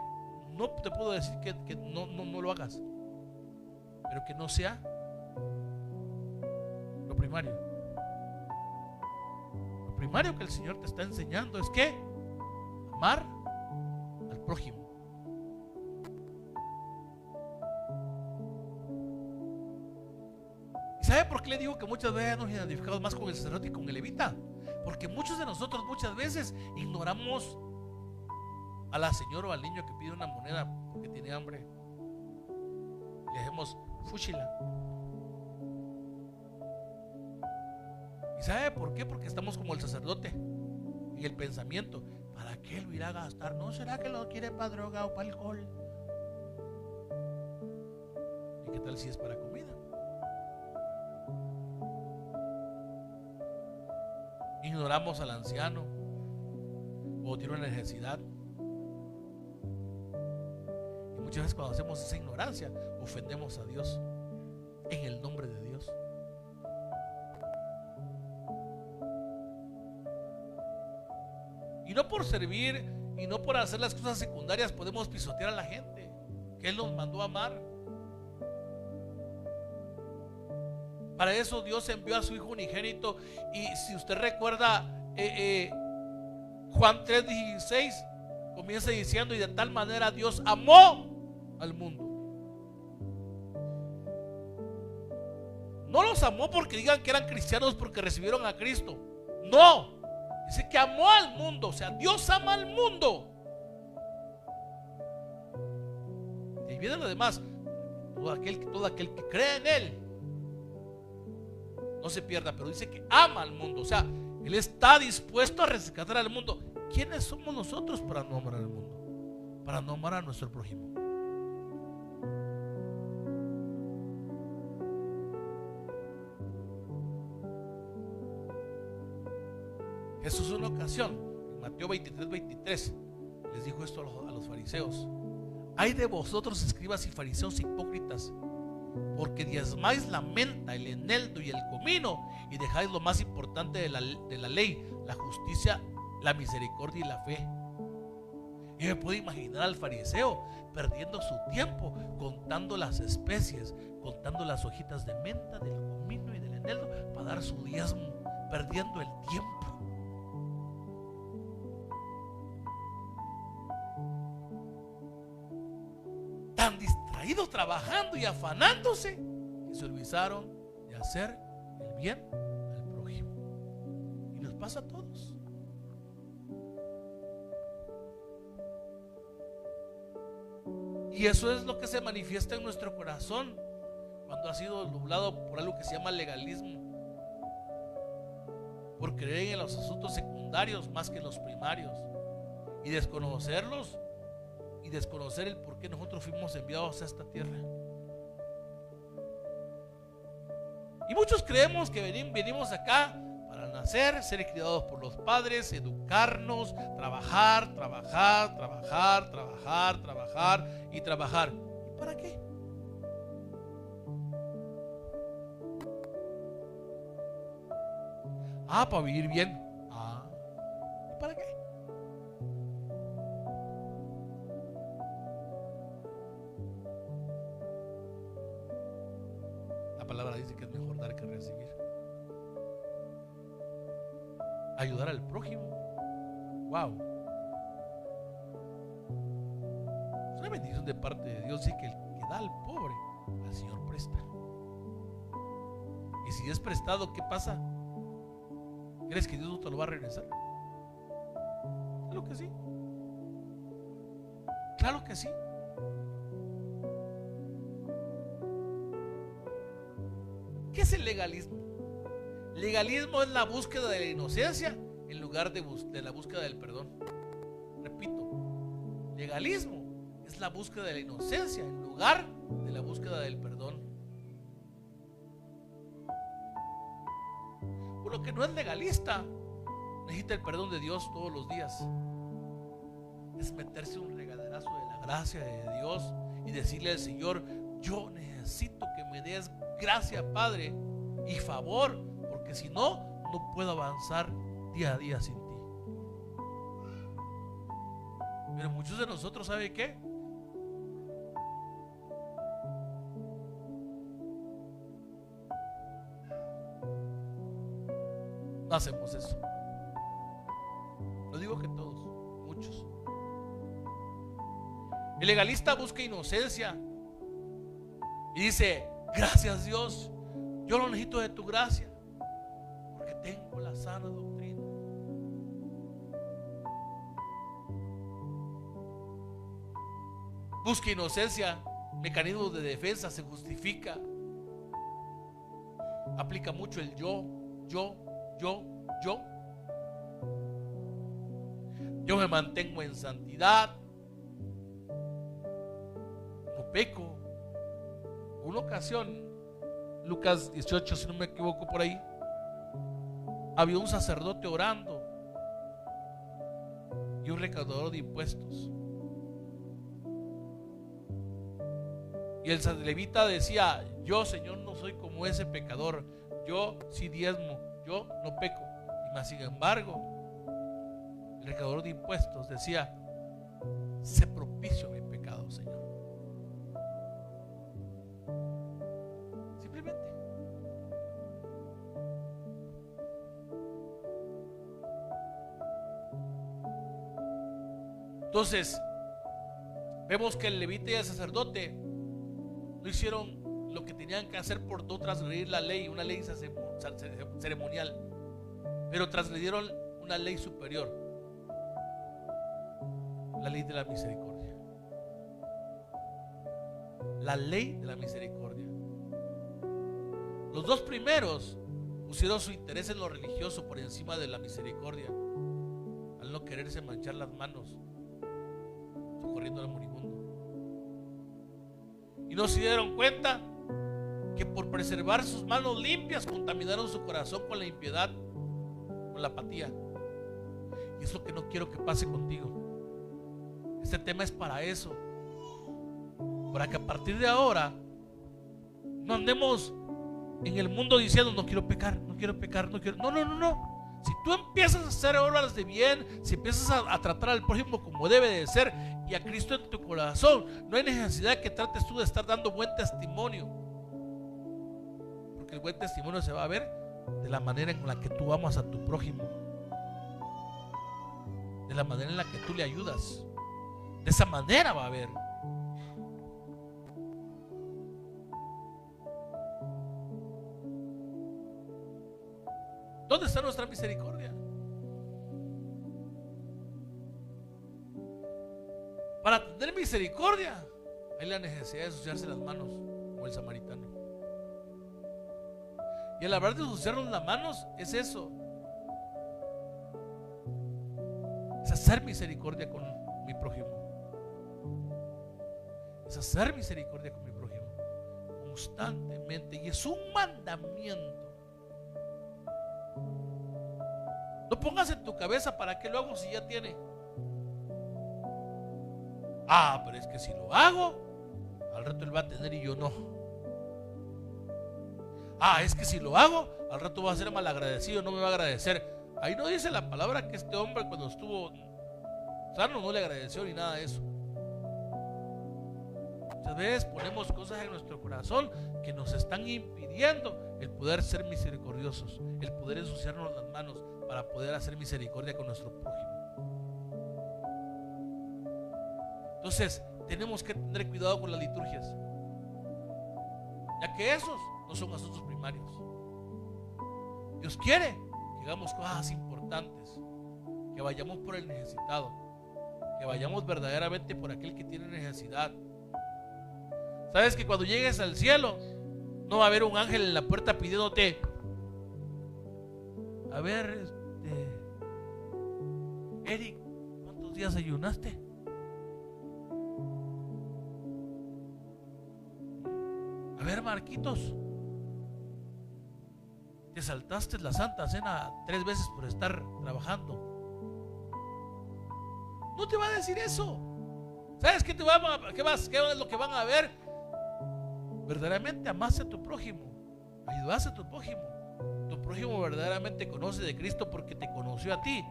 no te puedo decir que no lo hagas, pero que no sea lo primario. Lo primario que el Señor te está enseñando es que amar al prójimo. ¿Sabe por qué le digo que muchas veces nos identificamos más con el sacerdote y con el levita? Porque muchos de nosotros muchas veces ignoramos a la señora o al niño que pide una moneda porque tiene hambre. Le decimos fúchila. ¿Y sabe por qué? Porque estamos como el sacerdote en el pensamiento. ¿Para qué lo irá a gastar? ¿No será que lo quiere para droga o para alcohol? ¿Y qué tal si es para comida? Ignoramos al anciano o tiene una necesidad. Y muchas veces cuando hacemos esa ignorancia ofendemos a Dios. en el nombre de Dios. Y no por servir y no por hacer las cosas secundarias podemos pisotear a la gente que Él nos mandó a amar. Para eso Dios envió a su Hijo unigénito. Y si usted recuerda, Juan 3:16 comienza diciendo: y de tal manera Dios amó al mundo. No los amó porque digan que eran cristianos porque recibieron a Cristo. No, dice que amó al mundo. O sea, Dios ama al mundo. Y viene lo demás: todo aquel que cree en Él no se pierda, pero dice que ama al mundo. O sea, Él está dispuesto a rescatar al mundo. ¿Quiénes somos nosotros para no amar al mundo? Para no amar a nuestro prójimo. Jesús en una ocasión, en Mateo 23:23, les dijo esto a los fariseos: ay de vosotros, escribas y fariseos hipócritas, porque diezmáis la menta, el eneldo y el comino, y dejáis lo más importante de la ley, la justicia, la misericordia y la fe. Y me puedo imaginar al fariseo perdiendo su tiempo contando las especies, contando las hojitas de menta, del comino y del eneldo para dar su diezmo, perdiendo el tiempo. Tan distraídos trabajando y afanándose que se olvidaron de hacer el bien al prójimo. Y nos pasa a todos. Y eso es lo que se manifiesta en nuestro corazón cuando ha sido nublado por algo que se llama legalismo, por creer en los asuntos secundarios más que en los primarios, y desconocerlos y desconocer el por qué nosotros fuimos enviados a esta tierra. Y muchos creemos que venimos acá para nacer, ser criados por los padres, educarnos, trabajar y trabajar. ¿Y para qué? Para vivir bien. ¿Y para qué? La palabra dice que es mejor dar que recibir. Ayudar al prójimo. Wow. Es una bendición de parte de Dios. Dice que el que da al pobre, al Señor presta. Y si es prestado, ¿qué pasa? ¿Crees que Dios no te lo va a regresar? Claro que sí. Claro que sí. ¿Qué es el legalismo? Legalismo es la búsqueda de la inocencia en lugar de la búsqueda del perdón. Repito, legalismo es la búsqueda de la inocencia en lugar de la búsqueda del perdón. Uno que no es legalista necesita el perdón de Dios todos los días. Es meterse un regaderazo de la gracia de Dios y decirle al Señor: yo necesito que me des gracia, Padre, y favor, porque si no, no puedo avanzar día a día sin ti. Pero muchos de nosotros, ¿sabe qué? No hacemos eso. No digo que todos, muchos. El legalista busca inocencia y dice: gracias Dios, yo lo necesito de tu gracia porque tengo la sana doctrina. Busca inocencia, mecanismos de defensa, se justifica, aplica mucho el yo. Yo me mantengo en santidad, no peco. Una ocasión, Lucas 18, si no me equivoco, por ahí, había un sacerdote orando y un recaudador de impuestos. Y el levita decía: yo, Señor, no soy como ese pecador, yo sí diezmo, yo no peco. Y más sin embargo, el recaudador de impuestos decía: sé propicio a mi pecado, Señor. Simplemente. Entonces, vemos que el levita y el sacerdote no hicieron lo que tenían que hacer por no transgredir la ley, una ley ceremonial, pero transgredieron una ley superior, la ley de la misericordia. La ley de la misericordia. Los dos primeros pusieron su interés en lo religioso por encima de la misericordia, al no quererse manchar las manos socorriendo al moribundo. Y no se dieron cuenta que por preservar sus manos limpias contaminaron su corazón con la impiedad, con la apatía. Y es lo que no quiero que pase contigo. Este tema es para eso, para que a partir de ahora no andemos en el mundo diciendo: no quiero pecar, no quiero pecar, no quiero. No. Si tú empiezas a hacer obras de bien, si empiezas a tratar al prójimo como debe de ser y a Cristo en tu corazón, no hay necesidad que trates tú de estar dando buen testimonio, porque el buen testimonio se va a ver de la manera en la que tú amas a tu prójimo, de la manera en la que tú le ayudas. De esa manera va a ver. ¿Dónde está nuestra misericordia? Para tener misericordia hay la necesidad de ensuciarse las manos, como el samaritano. Y al hablar de ensuciarnos las manos es eso, es hacer misericordia con mi prójimo, es hacer misericordia con mi prójimo constantemente, y es un mandamiento. No pongas en tu cabeza: ¿para qué lo hago si ya tiene? Pero es que si lo hago, al rato él va a tener y yo no. Es que si lo hago, al rato va a ser malagradecido, no me va a agradecer. Ahí no dice la palabra que este hombre, cuando estuvo sano, no le agradeció ni nada de eso. Muchas veces ponemos cosas en nuestro corazón que nos están impidiendo el poder ser misericordiosos, el poder ensuciarnos las manos para poder hacer misericordia con nuestro prójimo. Entonces, tenemos que tener cuidado con las liturgias, ya que esos no son asuntos primarios. Dios quiere que hagamos cosas importantes, que vayamos por el necesitado, que vayamos verdaderamente por aquel que tiene necesidad. Sabes que cuando llegues al cielo no va a haber un ángel en la puerta pidiéndote: a ver, Eric, ¿cuántos días ayunaste? A ver, Marquitos, te saltaste la Santa Cena 3 veces por estar trabajando. No te va a decir eso. ¿Sabes qué es lo que van a ver? Verdaderamente amaste a tu prójimo, ayudaste a tu prójimo. Tu prójimo verdaderamente conoce de Cristo porque te conoció a ti.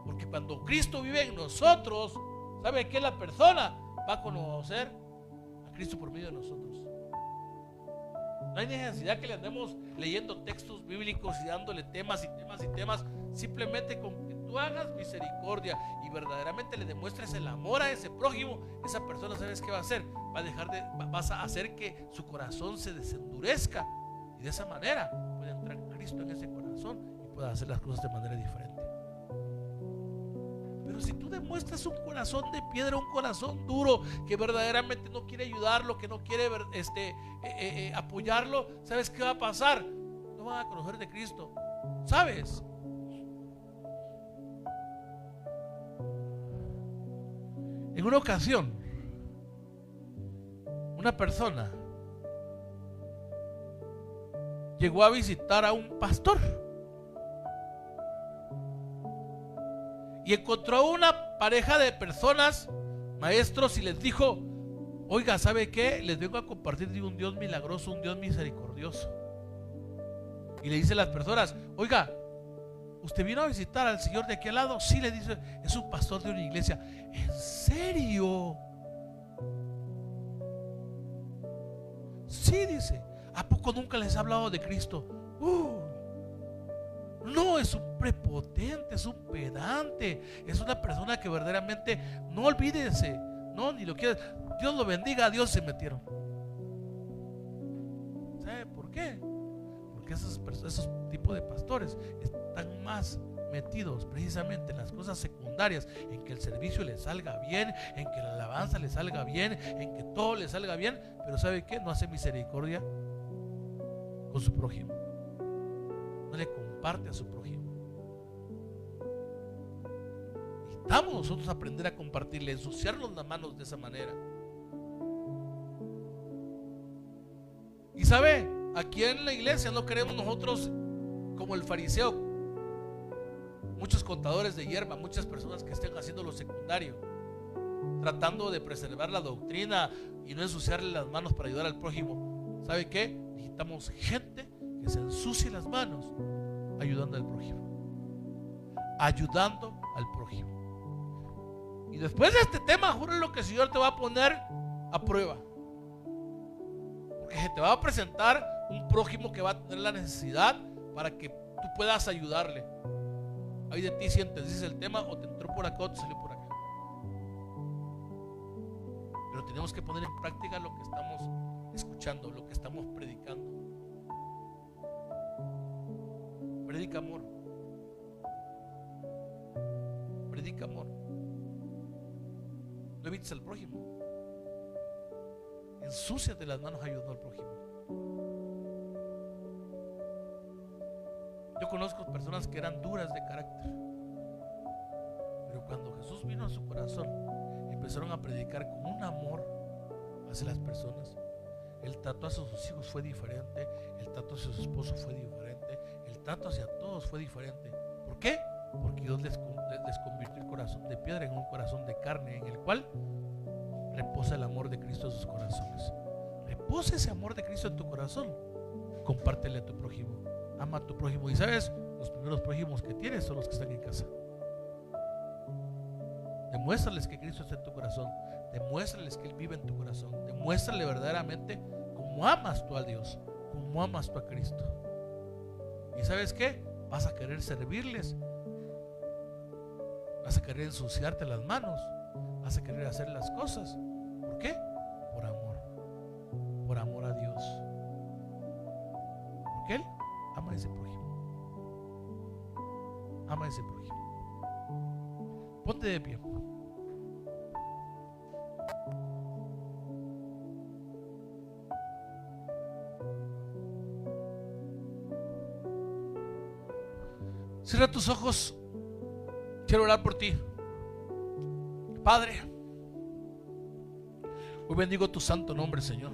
Porque cuando Cristo vive en nosotros, ¿sabe qué? La persona va a conocer a Cristo por medio de nosotros. No hay necesidad que le andemos leyendo textos bíblicos y dándole temas y temas y temas. Simplemente con que tú hagas misericordia y verdaderamente le demuestres el amor a ese prójimo, esa persona, ¿sabes qué va a hacer? Vas a hacer que su corazón se desendurezca, y de esa manera puede entrar Cristo en ese corazón y pueda hacer las cosas de manera diferente. Pero si tú demuestras un corazón de piedra, un corazón duro, que verdaderamente no quiere ayudarlo, que no quiere apoyarlo, ¿sabes qué va a pasar? No van a conocer de Cristo. ¿Sabes? En una ocasión, una persona llegó a visitar a un pastor y encontró una pareja de personas, maestros, y les dijo: Oiga, ¿sabe qué? Les vengo a compartir de un Dios milagroso, un Dios misericordioso. Y le dice a las personas: oiga, ¿usted vino a visitar al señor de aquí al lado? Sí, le dice, es un pastor de una iglesia. ¿En serio? Sí, dice. ¿A poco nunca les ha hablado de Cristo? No, es un prepotente, es un pedante, es una persona que verdaderamente, no olvídense, no, ni lo quiere. Dios lo bendiga, a Dios se metieron. ¿Sabe por qué? Porque esos tipos de pastores están más metidos precisamente en las cosas secundarias, en que el servicio les salga bien, en que la alabanza les salga bien, en que todo les salga bien, pero ¿sabe qué? No hace misericordia con su prójimo, no le comparte a su prójimo. Necesitamos nosotros aprender a compartirle, ensuciarnos las manos de esa manera. Y sabe, aquí en la iglesia no queremos nosotros como el fariseo, muchos contadores de hierba, muchas personas que estén haciendo lo secundario, tratando de preservar la doctrina y no ensuciarle las manos para ayudar al prójimo. ¿Sabe qué? Necesitamos gente que se ensucie las manos ayudando al prójimo, ayudando al prójimo. Y después de este tema, juro lo que el Señor te va a poner a prueba, porque se te va a presentar un prójimo que va a tener la necesidad para que tú puedas ayudarle. Ahí de ti si entendiste el tema, o te entró por acá o te salió por acá. Pero tenemos que poner en práctica lo que estamos escuchando, lo que estamos predicando. Predica amor. Predica amor. No evites al prójimo. Ensúciate las manos ayudando al prójimo. Yo conozco personas que eran duras de carácter, pero cuando Jesús vino a su corazón, empezaron a predicar con un amor hacia las personas. El trato hacia sus hijos fue diferente, el trato hacia su esposo fue diferente, el trato hacia todos fue diferente. ¿Por qué? Porque Dios les convirtió el corazón de piedra en un corazón de carne, en el cual reposa el amor de Cristo en sus corazones. Reposa ese amor de Cristo en tu corazón. Compártele a tu prójimo. Ama a tu prójimo. Y sabes, los primeros prójimos que tienes son los que están en casa. Demuéstrales que Cristo está en tu corazón. Demuéstrales que Él vive en tu corazón. Demuéstrale verdaderamente cómo amas tú a Dios, cómo amas tú a Cristo. Y sabes qué, vas a querer servirles, vas a querer ensuciarte las manos, vas a querer hacer las cosas. ¿Por qué? Por amor a Dios, porque Él ama a ese prójimo, ama a ese prójimo. Ponte de pie. Cierra tus ojos. Quiero orar por ti. Padre, hoy bendigo tu santo nombre, Señor.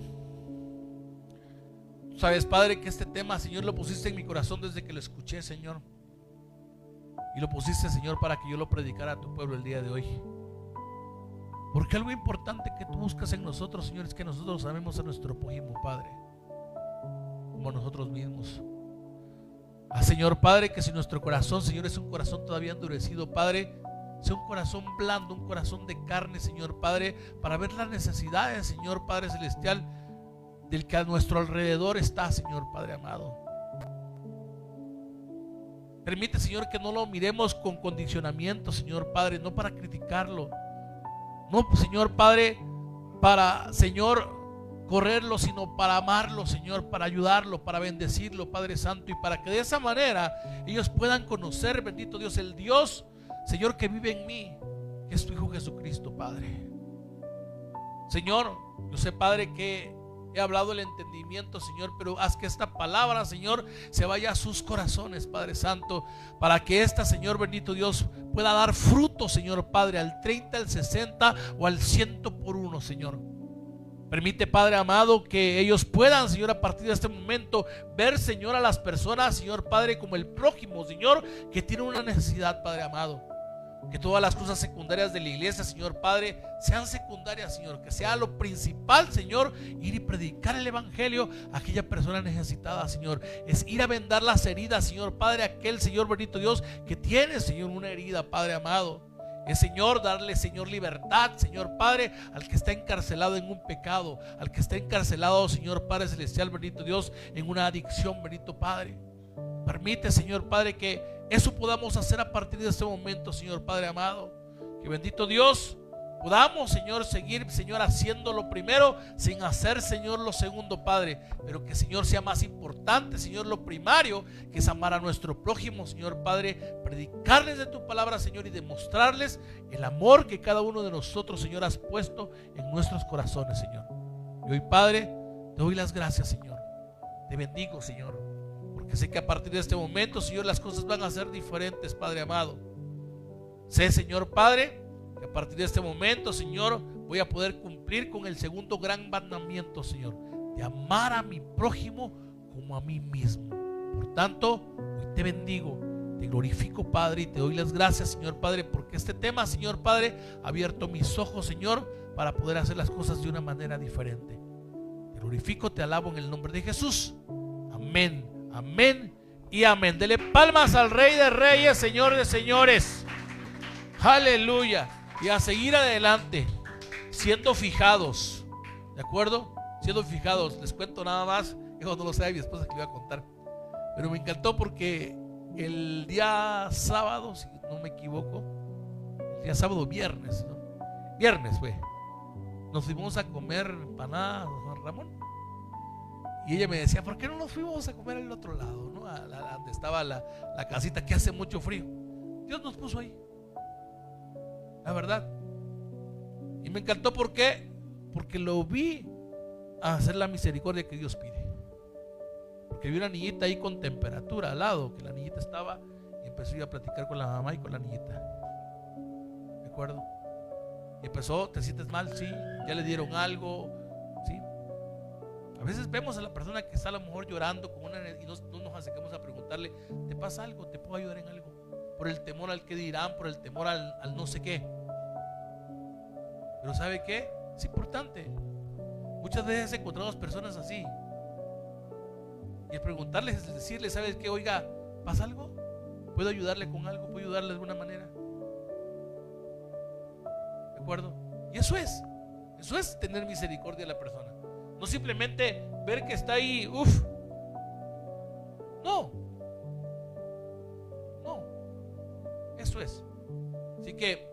Tú sabes, Padre, que este tema, Señor, lo pusiste en mi corazón desde que lo escuché, Señor. Y lo pusiste, Señor, para que yo lo predicara a tu pueblo el día de hoy. Porque algo importante que tú buscas en nosotros, Señor, es que nosotros amemos a nuestro prójimo, Padre, como a nosotros mismos. Señor Padre, que si nuestro corazón, Señor, es un corazón todavía endurecido, Padre, sea un corazón blando, un corazón de carne, Señor Padre, para ver las necesidades, Señor Padre Celestial, del que a nuestro alrededor está, Señor Padre amado. Permite, Señor, que no lo miremos con condicionamiento, Señor Padre, no para criticarlo, no, Señor Padre, para, Señor, correrlo, sino para amarlo, Señor, para ayudarlo, para bendecirlo, Padre Santo, y para que de esa manera ellos puedan conocer, bendito Dios, el Dios, Señor, que vive en mí, que es tu Hijo Jesucristo, Padre. Señor, yo sé, Padre, que he hablado el entendimiento, Señor, pero haz que esta palabra, Señor, se vaya a sus corazones, Padre Santo, para que esta, Señor, bendito Dios, pueda dar fruto, Señor Padre, al 30, al 60 o al 100 por uno, Señor. Permite, Padre amado, que ellos puedan, Señor, a partir de este momento ver, Señor, a las personas, Señor Padre, como el prójimo, Señor, que tiene una necesidad, Padre amado. Que todas las cosas secundarias de la iglesia, Señor Padre, sean secundarias, Señor. Que sea lo principal, Señor, ir y predicar el evangelio a aquella persona necesitada, Señor. Es ir a vendar las heridas, Señor Padre, a aquel, Señor bendito Dios, que tiene, Señor, una herida, Padre amado. Es, Señor, darle, Señor, libertad, Señor Padre, al que está encarcelado en un pecado, al que está encarcelado, Señor Padre celestial, bendito Dios, en una adicción, bendito Padre. Permite, Señor Padre, que eso podamos hacer a partir de este momento, Señor Padre amado. Que bendito Dios, podamos, Señor, seguir, Señor, haciendo lo primero sin hacer, Señor, lo segundo, Padre. Pero que, Señor, sea más importante, Señor, lo primario, que es amar a nuestro prójimo, Señor Padre. Predicarles de tu palabra, Señor, y demostrarles el amor que cada uno de nosotros, Señor, has puesto en nuestros corazones, Señor. Y hoy, Padre, te doy las gracias, Señor. Te bendigo, Señor. Que sé que a partir de este momento, Señor, las cosas van a ser diferentes, Padre amado. Sé, Señor Padre, que a partir de este momento, Señor, voy a poder cumplir con el segundo gran mandamiento, Señor, de amar a mi prójimo como a mí mismo. Por tanto, hoy te bendigo, te glorifico, Padre, y te doy las gracias, Señor Padre, porque este tema, Señor Padre, ha abierto mis ojos, Señor, para poder hacer las cosas de una manera diferente. Te glorifico, te alabo en el nombre de Jesús. Amén. Amén y amén. Dele palmas al Rey de Reyes, Señor de Señores. Aleluya. Y a seguir adelante, siendo fijados. ¿De acuerdo? Siendo fijados. Les cuento nada más. Eso no lo sabe mi esposa, que le iba a contar. Pero me encantó porque el día sábado, si no me equivoco, el día sábado, viernes, ¿no? Viernes fue. Nos fuimos a comer empanadas, Juan Ramón. Y ella me decía, ¿por qué no nos fuimos a comer al otro lado, ¿no? Donde estaba la casita, que hace mucho frío. Dios nos puso ahí, la verdad. Y me encantó, ¿por qué? Porque lo vi a hacer la misericordia que Dios pide. Porque vi una niñita ahí con temperatura al lado, que la niñita estaba, y empezó a platicar con la mamá y con la niñita. ¿De acuerdo? Y empezó, ¿te sientes mal? Sí. ¿Ya le dieron algo? Sí. A veces vemos a la persona que está a lo mejor llorando con y no nos acercamos a preguntarle, ¿te pasa algo? ¿Te puedo ayudar en algo? Por el temor al que dirán, por el temor al no sé qué. Pero ¿sabe qué? Es importante. Muchas veces encontramos personas así. Y el preguntarles es decirles, ¿sabes qué? Oiga, ¿pasa algo? ¿Puedo ayudarle con algo? ¿Puedo ayudarle de alguna manera? ¿De acuerdo? Y eso es tener misericordia de la persona. No simplemente ver que está ahí, No, eso es. Así que,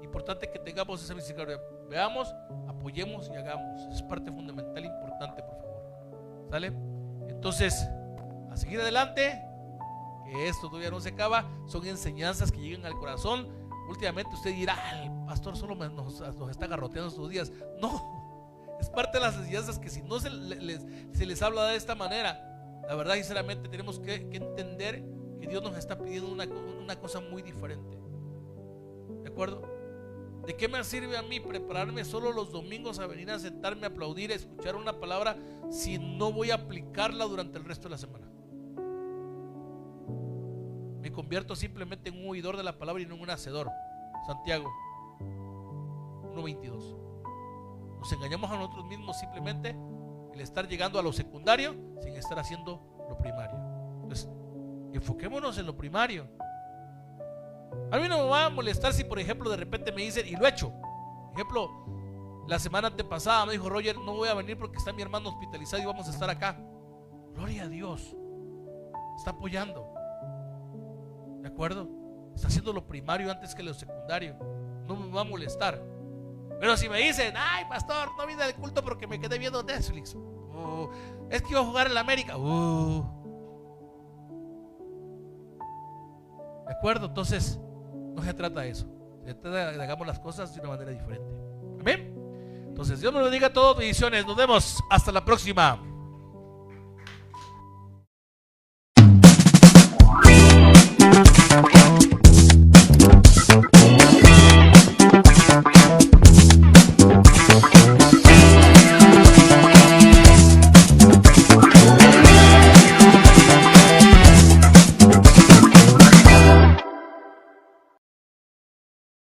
importante que tengamos esa misericordia. Veamos, apoyemos y hagamos. Es parte fundamental, importante, por favor. ¿Sale? Entonces, a seguir adelante, que esto todavía no se acaba. Son enseñanzas que llegan al corazón. Últimamente usted dirá, el pastor solo nos está garroteando estos días. No. Es parte de las enseñanzas que si no se les habla de esta manera, la verdad, sinceramente, tenemos que entender que Dios nos está pidiendo una cosa muy diferente. ¿De acuerdo? ¿De qué me sirve a mí prepararme solo los domingos a venir a sentarme, a aplaudir, a escuchar una palabra, si no voy a aplicarla durante el resto de la semana? Me convierto simplemente en un oidor de la palabra y no en un hacedor. Santiago 1:22. Nos engañamos a nosotros mismos simplemente el estar llegando a lo secundario sin estar haciendo lo primario. Entonces, enfoquémonos en lo primario. A mí no me va a molestar si, por ejemplo, de repente me dicen, y lo he hecho. Por ejemplo, la semana antepasada me dijo Roger, no voy a venir porque está mi hermano hospitalizado y vamos a estar acá. Gloria a Dios. Está apoyando. ¿De acuerdo? Está haciendo lo primario antes que lo secundario. No me va a molestar. Pero si me dicen, ay pastor, no vine al culto porque me quedé viendo Netflix, es que iba a jugar en la América, ¿de acuerdo? Entonces no se trata de eso. Se trata de que hagamos las cosas de una manera diferente. Amén. Entonces Dios nos bendiga a todos. Bendiciones. Nos vemos hasta la próxima.